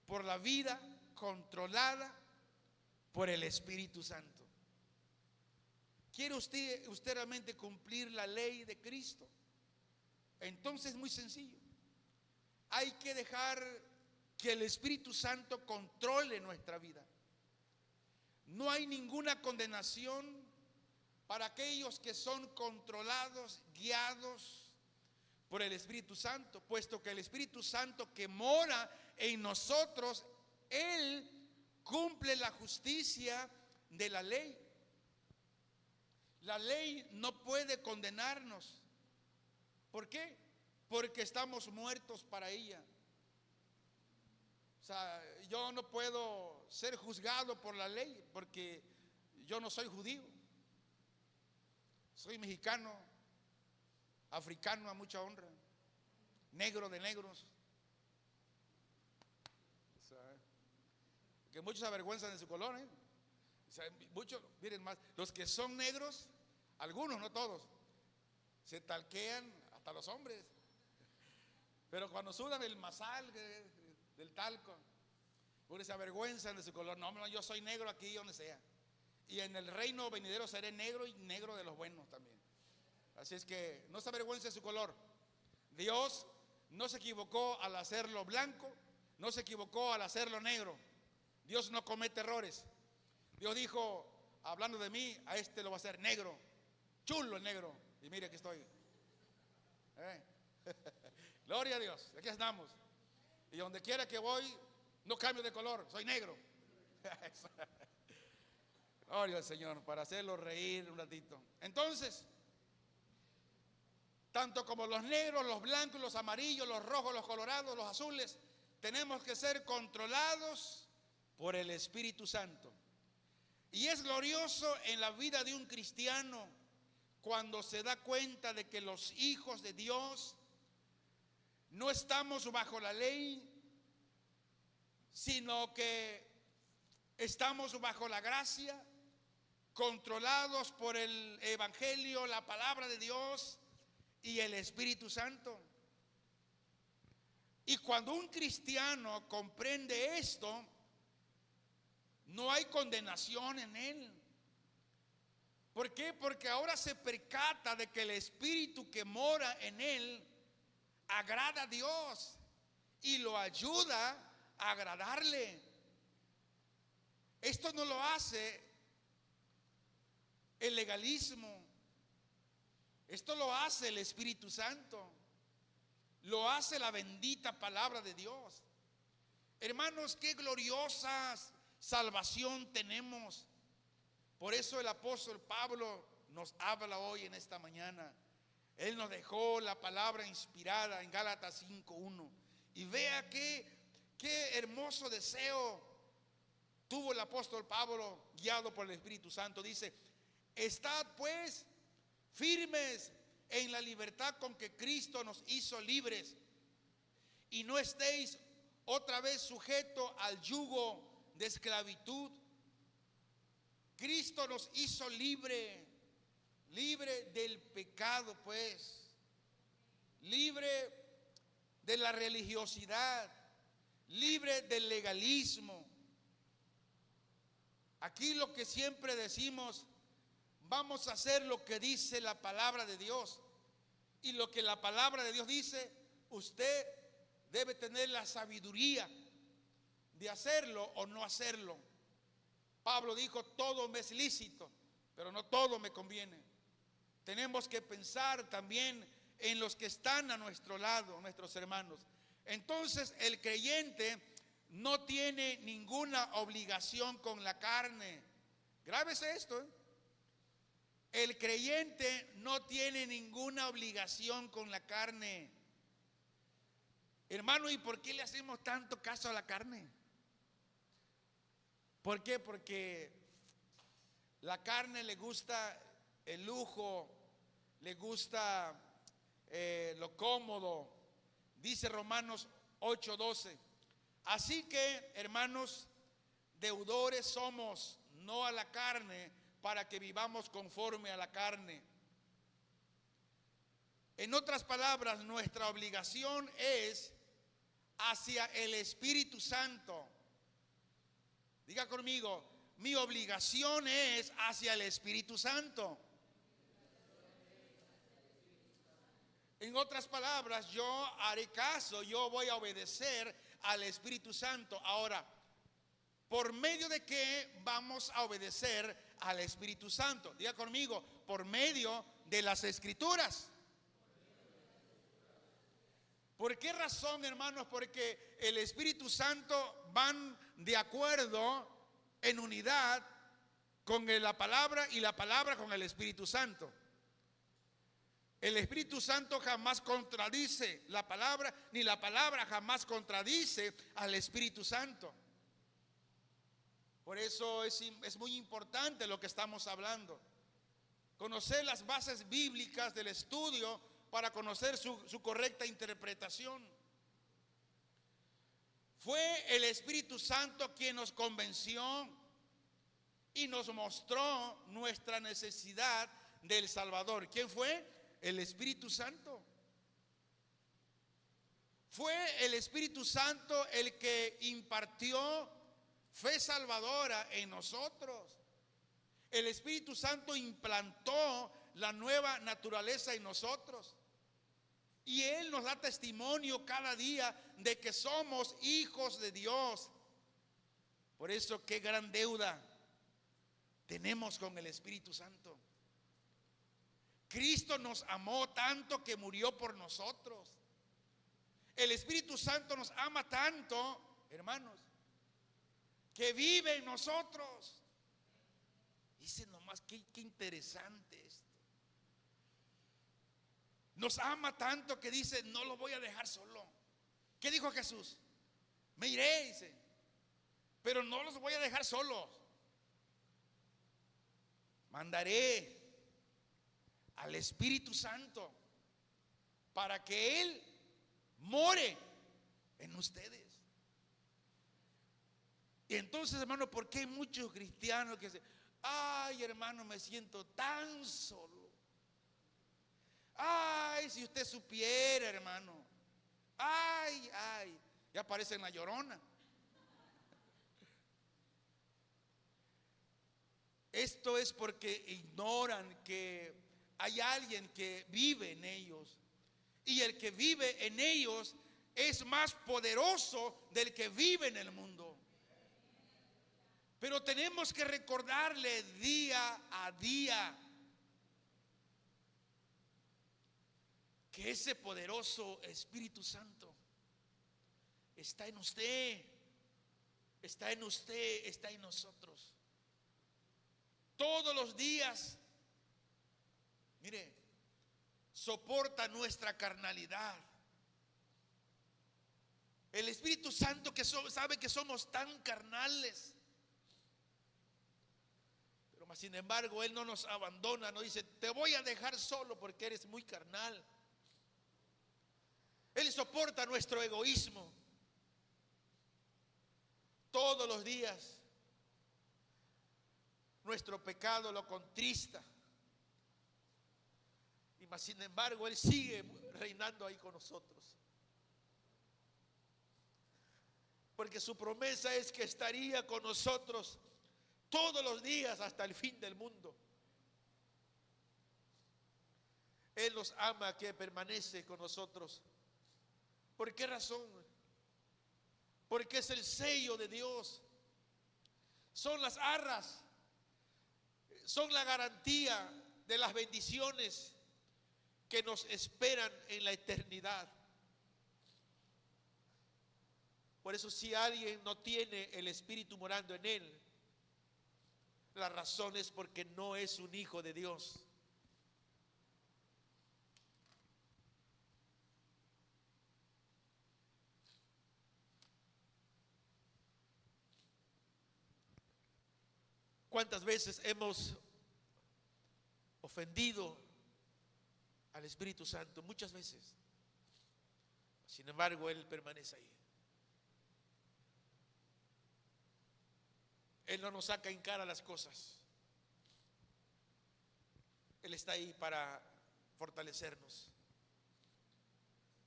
por la vida controlada por el Espíritu Santo. ¿Quiere usted realmente cumplir la ley de Cristo? Entonces es muy sencillo. Hay que dejar que el Espíritu Santo controle nuestra vida. No hay ninguna condenación para aquellos que son controlados, guiados por el Espíritu Santo, puesto que el Espíritu Santo que mora en nosotros, Él cumple la justicia de la ley. La ley no puede condenarnos. ¿Por qué? Porque estamos muertos para ella. O sea, yo no puedo ser juzgado por la ley porque yo no soy judío. Soy mexicano, africano a mucha honra, negro de negros. O sea, que muchos se avergüenzan de su color, ¿eh? O sea, muchos, miren más, los que son negros, algunos, no todos, se talquean hasta los hombres. Pero cuando sudan el masal del talco, porque se avergüenzan de su color. No, yo soy negro aquí donde sea. Y en el reino venidero seré negro y negro de los buenos también. Así es que no se avergüence de su color. Dios no se equivocó al hacerlo blanco, no se equivocó al hacerlo negro. Dios no comete errores. Dios dijo, hablando de mí, a este lo va a hacer negro, chulo el negro. Y mire, aquí estoy. Gloria a Dios, aquí estamos. Y donde quiera que voy, no cambio de color, soy negro. Gloria al Señor, para hacerlo reír un ratito. Entonces, tanto como los negros, los blancos, los amarillos, los rojos, los colorados, los azules, tenemos que ser controlados por el Espíritu Santo. Y es glorioso en la vida de un cristiano cuando se da cuenta de que los hijos de Dios no estamos bajo la ley, sino que estamos bajo la gracia, controlados por el Evangelio, la palabra de Dios y el Espíritu Santo. Y cuando un cristiano comprende esto, no hay condenación en él. ¿Por qué? Porque ahora se percata de que el Espíritu que mora en él agrada a Dios y lo ayuda a agradarle. Esto no lo hace el legalismo, esto lo hace el Espíritu Santo, lo hace la bendita palabra de Dios. Hermanos, qué gloriosa salvación tenemos. Por eso el apóstol Pablo nos habla hoy en esta mañana. Él nos dejó la palabra inspirada en Gálatas 5:1. Y vea qué hermoso deseo tuvo el apóstol Pablo, guiado por el Espíritu Santo. Dice: estad pues firmes en la libertad con que Cristo nos hizo libres, y no estéis otra vez sujetos al yugo de esclavitud. Cristo nos hizo libre del pecado, pues, libre de la religiosidad, libre del legalismo. Aquí lo que siempre decimos: vamos a hacer lo que dice la palabra de Dios. Y lo que la palabra de Dios dice, usted debe tener la sabiduría de hacerlo o no hacerlo. Pablo dijo: todo me es lícito, pero no todo me conviene. Tenemos que pensar también en los que están a nuestro lado, nuestros hermanos. Entonces el creyente no tiene ninguna obligación con la carne. Grábese esto, ¿eh? El creyente no tiene ninguna obligación con la carne. Hermano, ¿y por qué le hacemos tanto caso a la carne? ¿Por qué? Porque la carne le gusta el lujo, le gusta lo cómodo. Dice Romanos 8:12. Así que, hermanos, deudores somos, no a la carne, para que vivamos conforme a la carne. En otras palabras, nuestra obligación es hacia el Espíritu Santo. Diga conmigo: mi obligación es hacia el Espíritu Santo. En otras palabras, yo haré caso, yo voy a obedecer al Espíritu Santo. Ahora, ¿por medio de qué vamos a obedecer al Espíritu Santo? Diga conmigo: por medio de las Escrituras. ¿Por qué razón, hermanos? Porque el Espíritu Santo van de acuerdo, en unidad, con la palabra, y la palabra con el Espíritu Santo. El Espíritu Santo jamás contradice la palabra, ni la palabra jamás contradice al Espíritu Santo. Por eso es muy importante lo que estamos hablando. Conocer las bases bíblicas del estudio para conocer su correcta interpretación. Fue el Espíritu Santo quien nos convenció y nos mostró nuestra necesidad del Salvador. ¿Quién fue? El Espíritu Santo. Fue el Espíritu Santo el que impartió fe salvadora en nosotros. El Espíritu Santo implantó la nueva naturaleza en nosotros. Y Él nos da testimonio cada día de que somos hijos de Dios. Por eso, qué gran deuda tenemos con el Espíritu Santo. Cristo nos amó tanto que murió por nosotros. El Espíritu Santo nos ama tanto, hermanos, que vive en nosotros. Dice nomás, qué interesante esto. Nos ama tanto que dice, no lo voy a dejar solo. ¿Qué dijo Jesús? Me iré, dice, pero no los voy a dejar solos. Mandaré al Espíritu Santo para que Él more en ustedes. Y entonces, hermano, ¿por qué hay muchos cristianos que dicen, ay, hermano, me siento tan solo? Ay, si usted supiera, hermano. Ay, ay, ya aparece en la Llorona. Esto es porque ignoran que hay alguien que vive en ellos. Y el que vive en ellos es más poderoso del que vive en el mundo. Pero tenemos que recordarle día a día que ese poderoso Espíritu Santo está en usted, está en usted, está en nosotros. Todos los días, mire, soporta nuestra carnalidad. El Espíritu Santo que sabe que somos tan carnales, pero sin embargo Él no nos abandona, no dice, te voy a dejar solo porque eres muy carnal. Él soporta nuestro egoísmo todos los días. Nuestro pecado lo contrista. Y más sin embargo Él sigue reinando ahí con nosotros. Porque su promesa es que estaría con nosotros todos los días hasta el fin del mundo. Él nos ama, que permanece con nosotros. ¿Por qué razón? Porque es el sello de Dios. Son las arras, son la garantía de las bendiciones que nos esperan en la eternidad. Por eso, si alguien no tiene el Espíritu morando en él, la razón es porque no es un hijo de Dios. ¿Cuántas veces hemos ofendido al Espíritu Santo? Muchas veces. Sin embargo, Él permanece ahí. Él no nos saca en cara las cosas. Él está ahí para fortalecernos.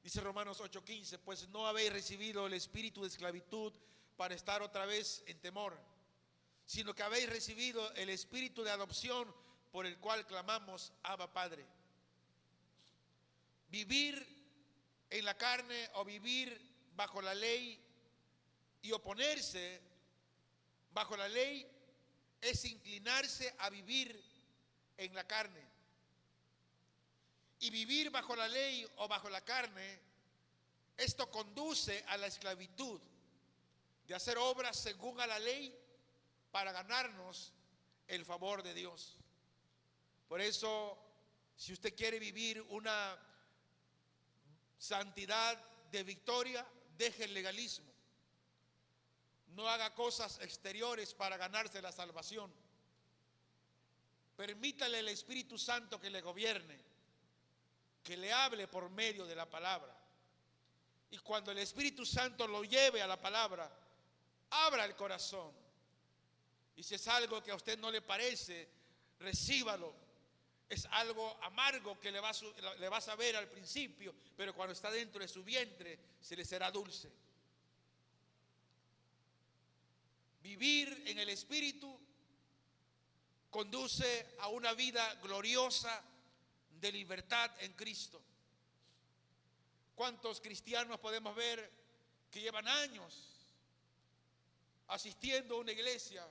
Dice Romanos 8:15, pues no habéis recibido el espíritu de esclavitud para estar otra vez en temor, sino que habéis recibido el espíritu de adopción por el cual clamamos, Abba, Padre. Vivir en la carne o vivir bajo la ley y oponerse bajo la ley es inclinarse a vivir en la carne. Y vivir bajo la ley o bajo la carne, esto conduce a la esclavitud de hacer obras según a la ley para ganarnos el favor de Dios. Por eso, si usted quiere vivir una santidad de victoria, deje el legalismo. No haga cosas exteriores para ganarse la salvación. Permítale al Espíritu Santo que le gobierne, que le hable por medio de la palabra. Y cuando el Espíritu Santo lo lleve a la palabra, abra el corazón. Y si es algo que a usted no le parece, recíbalo. Es algo amargo que le va a saber al principio, pero cuando está dentro de su vientre se le será dulce. Vivir en el Espíritu conduce a una vida gloriosa de libertad en Cristo. ¿Cuántos cristianos podemos ver que llevan años asistiendo a una iglesia,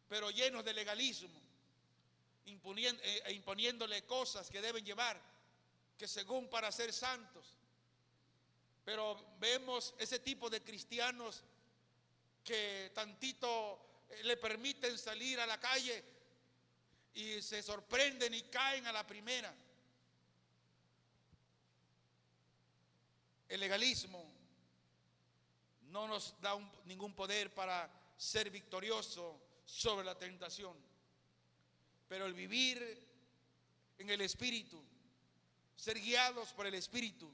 pero llenos de legalismo, imponiéndole cosas que deben llevar, que según para ser santos? Pero vemos ese tipo de cristianos que tantito le permiten salir a la calle y se sorprenden y caen a la primera. El legalismo no nos da ningún poder para ser victorioso sobre la tentación. Pero el vivir en el Espíritu, ser guiados por el Espíritu,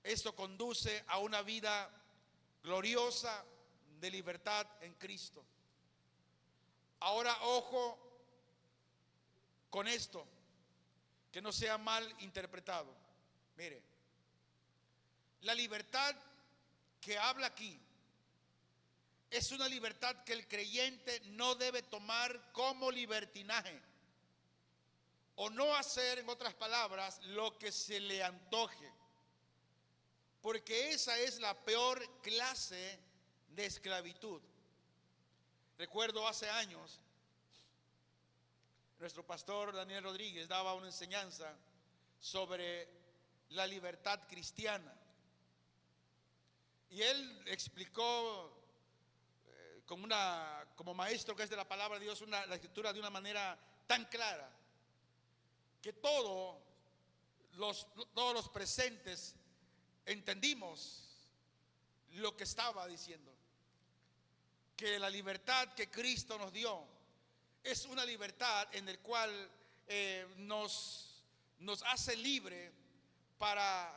esto conduce a una vida gloriosa de libertad en Cristo. Ahora, ojo con esto, que no sea mal interpretado. Mire, la libertad que habla aquí es una libertad que el creyente no debe tomar como libertinaje o no hacer, en otras palabras, lo que se le antoje, porque esa es la peor clase de esclavitud. Recuerdo hace años, nuestro pastor Daniel Rodríguez daba una enseñanza sobre la libertad cristiana. Y él explicó como maestro que es de la palabra de Dios, la escritura de una manera tan clara, que todos los presentes entendimos lo que estaba diciendo. Que la libertad que Cristo nos dio es una libertad en la cual nos hace libre para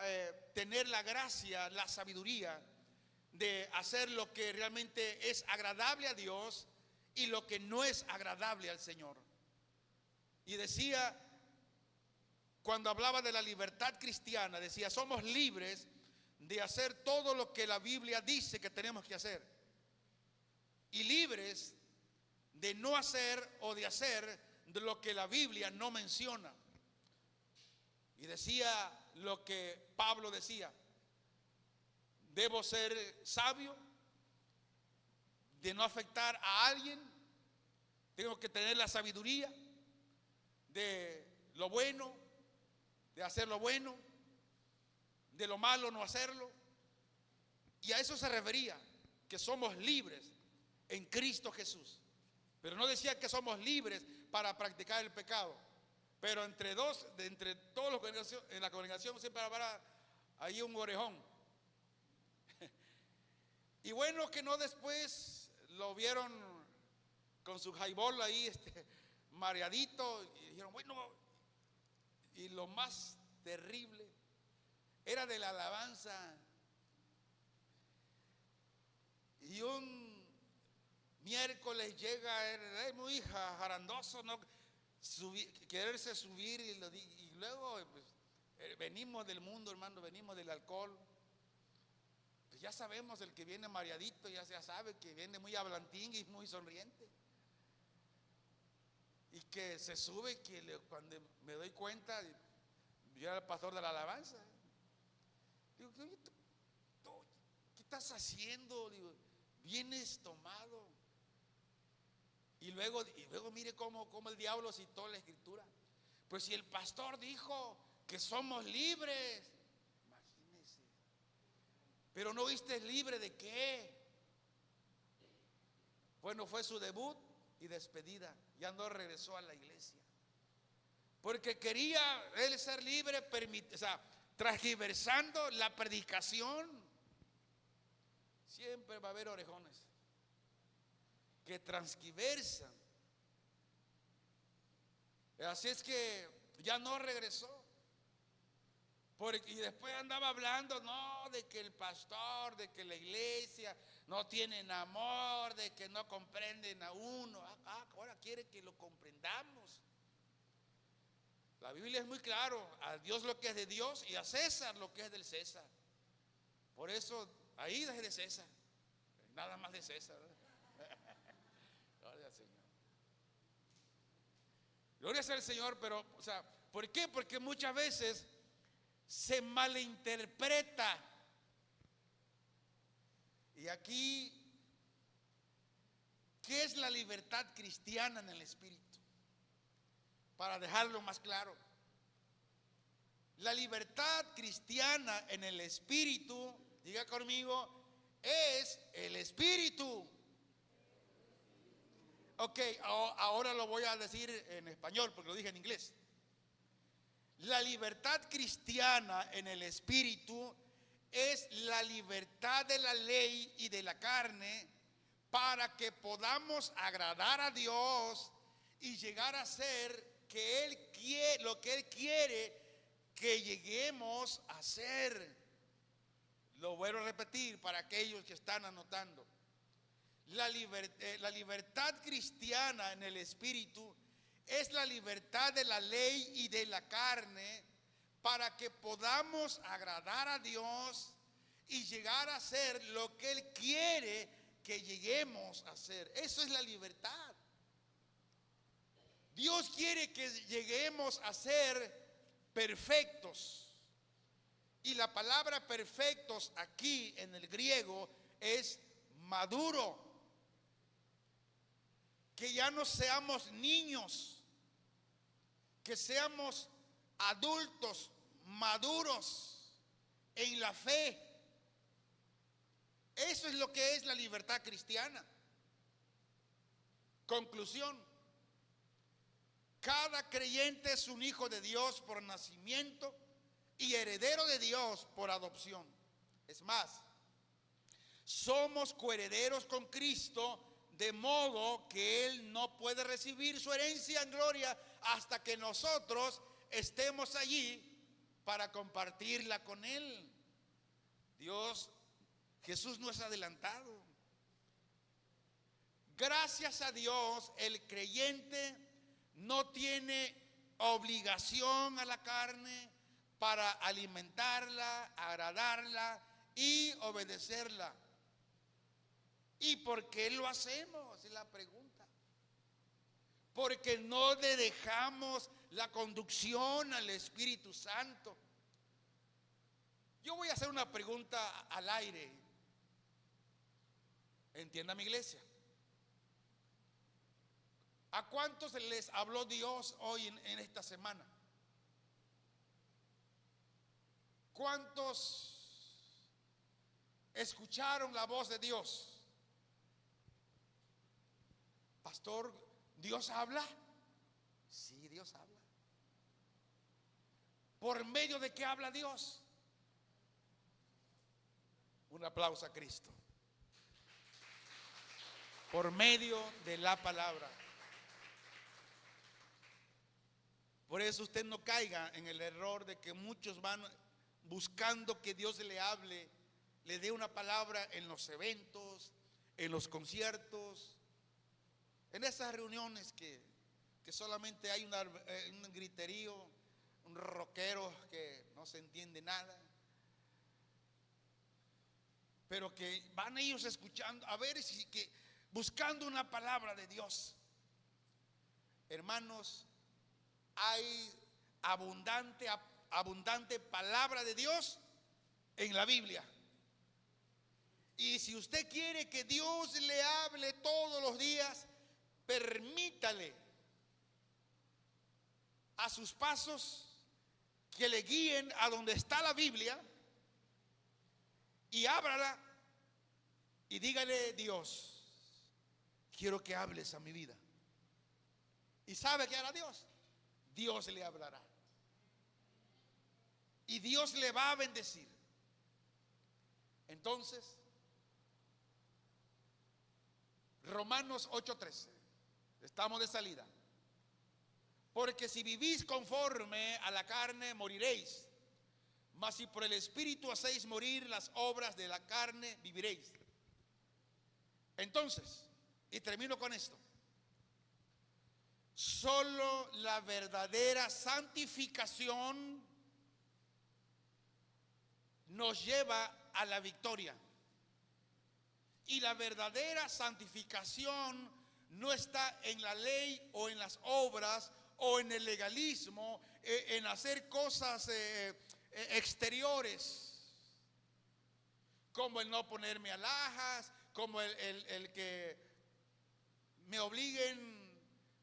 tener la gracia, la sabiduría de hacer lo que realmente es agradable a Dios y lo que no es agradable al Señor. Y decía, cuando hablaba de la libertad cristiana, decía, somos libres de hacer todo lo que la Biblia dice que tenemos que hacer, y libres de no hacer o de hacer de lo que la Biblia no menciona. Y decía lo que Pablo decía: debo ser sabio, de no afectar a alguien, tengo que tener la sabiduría de lo bueno, de hacer lo bueno, de lo malo no hacerlo. Y a eso se refería, que somos libres en Cristo Jesús. Pero no decía que somos libres para practicar el pecado. Pero entre todos los en la congregación siempre habrá ahí un orejón. Y bueno, que no después lo vieron con su highball ahí mareadito, y dijeron, bueno, y lo más terrible era de la alabanza. Y un miércoles llega muy jarandoso, ¿no? Quererse subir, y luego pues, venimos del mundo, hermano, venimos del alcohol. Pues ya sabemos, el que viene mareadito ya sabe que viene muy hablantín y muy sonriente, y que se sube, cuando me doy cuenta, yo era el pastor de la alabanza. Digo, oye, ¿qué estás haciendo? Digo, vienes tomado. Y luego mire cómo el diablo citó la escritura. Pues si el pastor dijo que somos libres, imagínese. Pero no viste libre de qué. Bueno, fue su debut y despedida. Ya no regresó a la iglesia, porque quería él ser libre, transgiversando la predicación. Siempre va a haber orejones que transgiversan. Así es que ya no regresó, y después andaba hablando, no, de que el pastor, de que la iglesia no tienen amor, de que no comprenden a uno. Ahora quiere que lo comprendamos. La Biblia es muy claro: a Dios lo que es de Dios y a César lo que es del César. Por eso ahí es de César, nada más de César, ¿verdad? Gloria al Señor. Gloria sea al Señor. Pero, ¿por qué? Porque muchas veces se malinterpreta. Y aquí, ¿qué es la libertad cristiana en el Espíritu? Para dejarlo más claro, la libertad cristiana en el Espíritu, diga conmigo, es el Espíritu. Ok, ahora lo voy a decir en español porque lo dije en inglés. La libertad cristiana en el Espíritu es la libertad de la ley y de la carne para que podamos agradar a Dios y llegar a ser que Él quiere, lo que Él quiere que lleguemos a ser. Lo vuelvo a repetir para aquellos que están anotando. La libertad cristiana en el espíritu es la libertad de la ley y de la carne para que podamos agradar a Dios y llegar a ser lo que Él quiere que lleguemos a ser. Eso es la libertad. Dios quiere que lleguemos a ser perfectos. Y la palabra perfectos aquí en el griego es maduro. Que ya no seamos niños, que seamos adultos maduros en la fe. Eso es lo que es la libertad cristiana. Conclusión: cada creyente es un hijo de Dios por nacimiento y heredero de Dios por adopción. Es más, somos coherederos con Cristo, de modo que Él no puede recibir su herencia en gloria hasta que nosotros estemos allí para compartirla con Él. Jesús no es adelantado. Gracias a Dios, el creyente no tiene obligación a la carne para alimentarla, agradarla y obedecerla. ¿Y por qué lo hacemos? Es la pregunta. Porque no le dejamos la conducción al Espíritu Santo. Yo voy a hacer una pregunta al aire. Entienda mi iglesia. ¿A cuántos les habló Dios hoy en esta semana? ¿Cuántos escucharon la voz de Dios? Pastor, ¿Dios habla? Sí, Dios habla. ¿Por medio de qué habla Dios? Un aplauso a Cristo. Por medio de la palabra. Por eso usted no caiga en el error de que muchos van buscando que Dios le hable, le dé una palabra en los eventos, en los conciertos, en esas reuniones que solamente hay un griterío, un rockero que no se entiende nada, pero que van ellos escuchando, a ver si que buscando una palabra de Dios. Hermanos, hay abundante palabra de Dios en la Biblia. Y si usted quiere que Dios le hable todos los días, permítale a sus pasos que le guíen a donde está la Biblia y ábrala y dígale: Dios, quiero que hables a mi vida. ¿Y sabe qué hará Dios? Dios le hablará. Y Dios le va a bendecir. Entonces, Romanos 8:13. Estamos de salida. Porque si vivís conforme a la carne, moriréis. Mas si por el Espíritu hacéis morir las obras de la carne, viviréis. Entonces, y termino con esto. Solo la verdadera santificación nos lleva a la victoria. Y la verdadera santificación no está en la ley o en las obras o en el legalismo, en hacer cosas exteriores, como el no ponerme alhajas, como el que me obliguen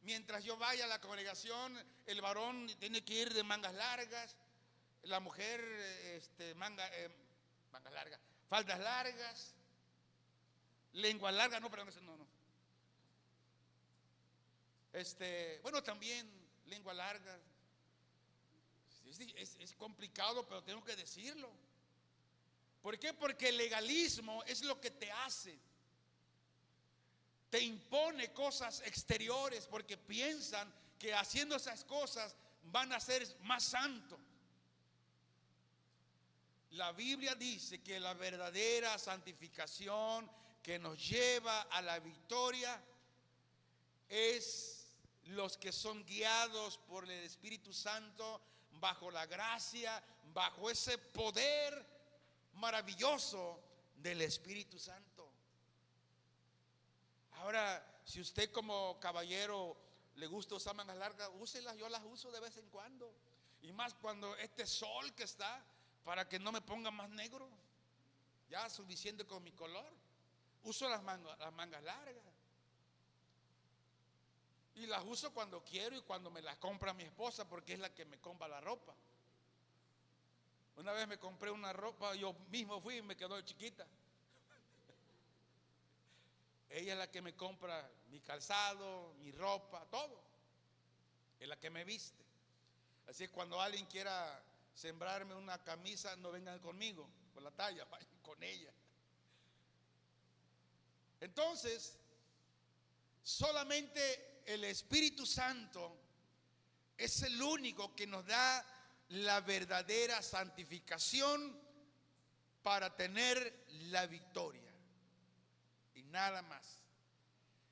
mientras yo vaya a la congregación. El varón tiene que ir de mangas largas, la mujer mangas largas, faldas largas, lengua larga, no, perdón, no. Bueno, también lengua larga. Es complicado, pero tengo que decirlo. ¿Por qué? Porque el legalismo es lo que te hace. Te impone cosas exteriores porque piensan que haciendo esas cosas van a ser más santos. La Biblia dice que la verdadera santificación que nos lleva a la victoria es los que son guiados por el Espíritu Santo, bajo la gracia, bajo ese poder maravilloso del Espíritu Santo. Ahora, si usted como caballero le gusta usar mangas largas, úselas. Yo las uso de vez en cuando, y más cuando este sol que está, para que no me ponga más negro. Ya suficiente con mi color. Uso las mangas largas, y las uso cuando quiero y cuando me las compra mi esposa, porque es la que me compra la ropa. Una vez me compré una ropa, yo mismo fui y me quedó chiquita. Ella es la que me compra mi calzado, mi ropa, todo. Es la que me viste. Así que cuando alguien quiera sembrarme una camisa, no vengan conmigo por la talla, vayan con ella. Entonces, solamente el Espíritu Santo es el único que nos da la verdadera santificación para tener la victoria, y nada más.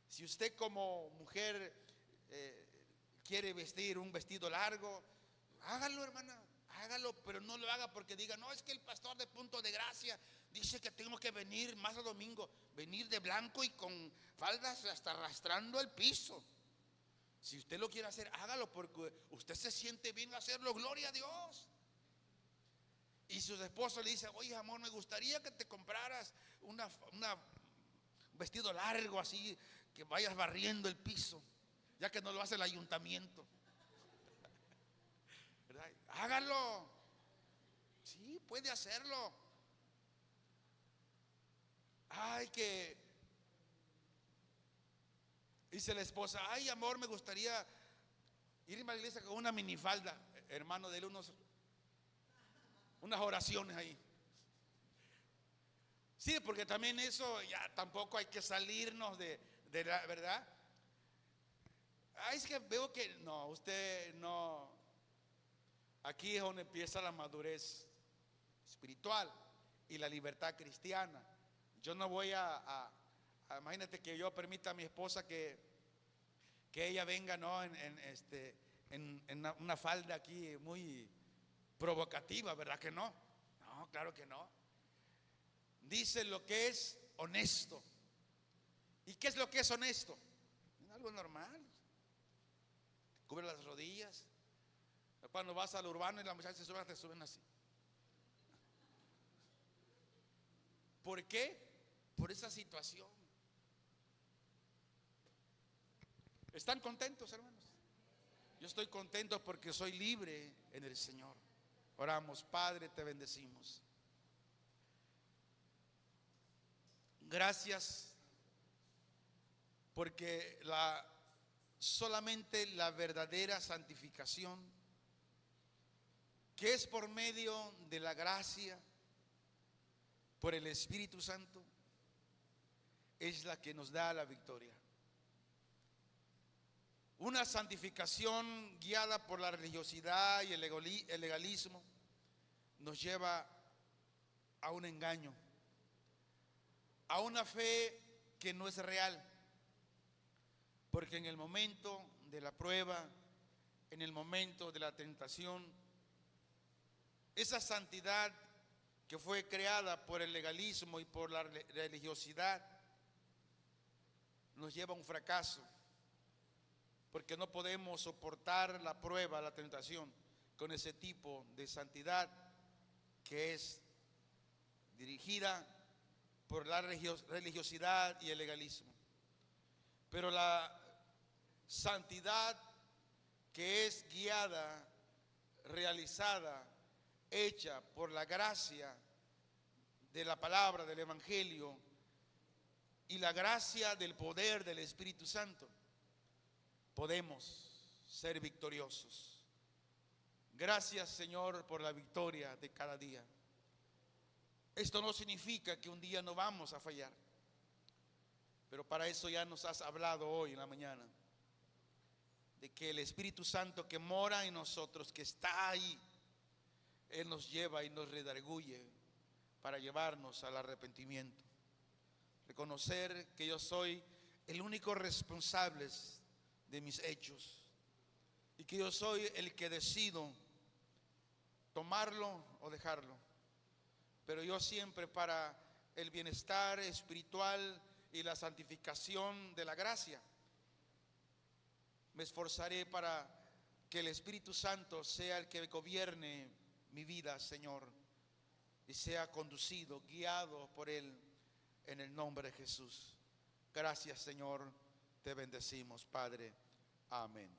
Si usted como mujer quiere vestir un vestido largo, hágalo, hermana, hágalo, pero no lo haga porque diga, no, es que el pastor de Punto de Gracia dice que tengo que venir más a domingo, venir de blanco y con faldas hasta arrastrando el piso. Si usted lo quiere hacer, hágalo porque usted se siente bien hacerlo, gloria a Dios. Y su esposo le dice, oye amor, me gustaría que te compraras un vestido largo así, que vayas barriendo el piso, ya que no lo hace el ayuntamiento. ¿Verdad? Hágalo. Sí, puede hacerlo. Ay, que dice la esposa, ay amor, me gustaría irme a la iglesia con una minifalda. Hermano, dele unas oraciones ahí. Sí, porque también eso ya tampoco hay que salirnos de la verdad. Ay, es que veo que no, usted no. Aquí es donde empieza la madurez espiritual y la libertad cristiana. Yo no voy imagínate que yo permita a mi esposa que ella venga, ¿no? En una falda aquí muy provocativa, ¿verdad que no? No, claro que no. Dice lo que es honesto. ¿Y qué es lo que es honesto? Algo normal. Cubre las rodillas. Cuando vas al urbano y las muchachas se suben, te suben así. ¿Por qué? Por esa situación. ¿Están contentos, hermanos? Yo estoy contento porque soy libre en el Señor. Oramos, Padre, te bendecimos. Gracias porque solamente la verdadera santificación, que es por medio de la gracia, por el Espíritu Santo, es la que nos da la victoria. Una santificación guiada por la religiosidad y el legalismo nos lleva a un engaño, a una fe que no es real, porque en el momento de la prueba, en el momento de la tentación, esa santidad que fue creada por el legalismo y por la religiosidad nos lleva a un fracaso, porque no podemos soportar la prueba, la tentación, con ese tipo de santidad que es dirigida por la religiosidad y el legalismo. Pero la santidad que es guiada, realizada, hecha por la gracia de la palabra, del Evangelio y la gracia del poder del Espíritu Santo, podemos ser victoriosos. Gracias, Señor, por la victoria de cada día. Esto no significa que un día no vamos a fallar, pero para eso ya nos has hablado hoy en la mañana, de que el Espíritu Santo que mora en nosotros, que está ahí, Él nos lleva y nos redarguye para llevarnos al arrepentimiento. Reconocer que yo soy el único responsable de mis hechos y que yo soy el que decido tomarlo o dejarlo. Pero yo siempre, para el bienestar espiritual y la santificación de la gracia, me esforzaré para que el Espíritu Santo sea el que gobierne mi vida, Señor, y sea conducido, guiado por Él, en el nombre de Jesús. Gracias, Señor, te bendecimos, Padre. Amén.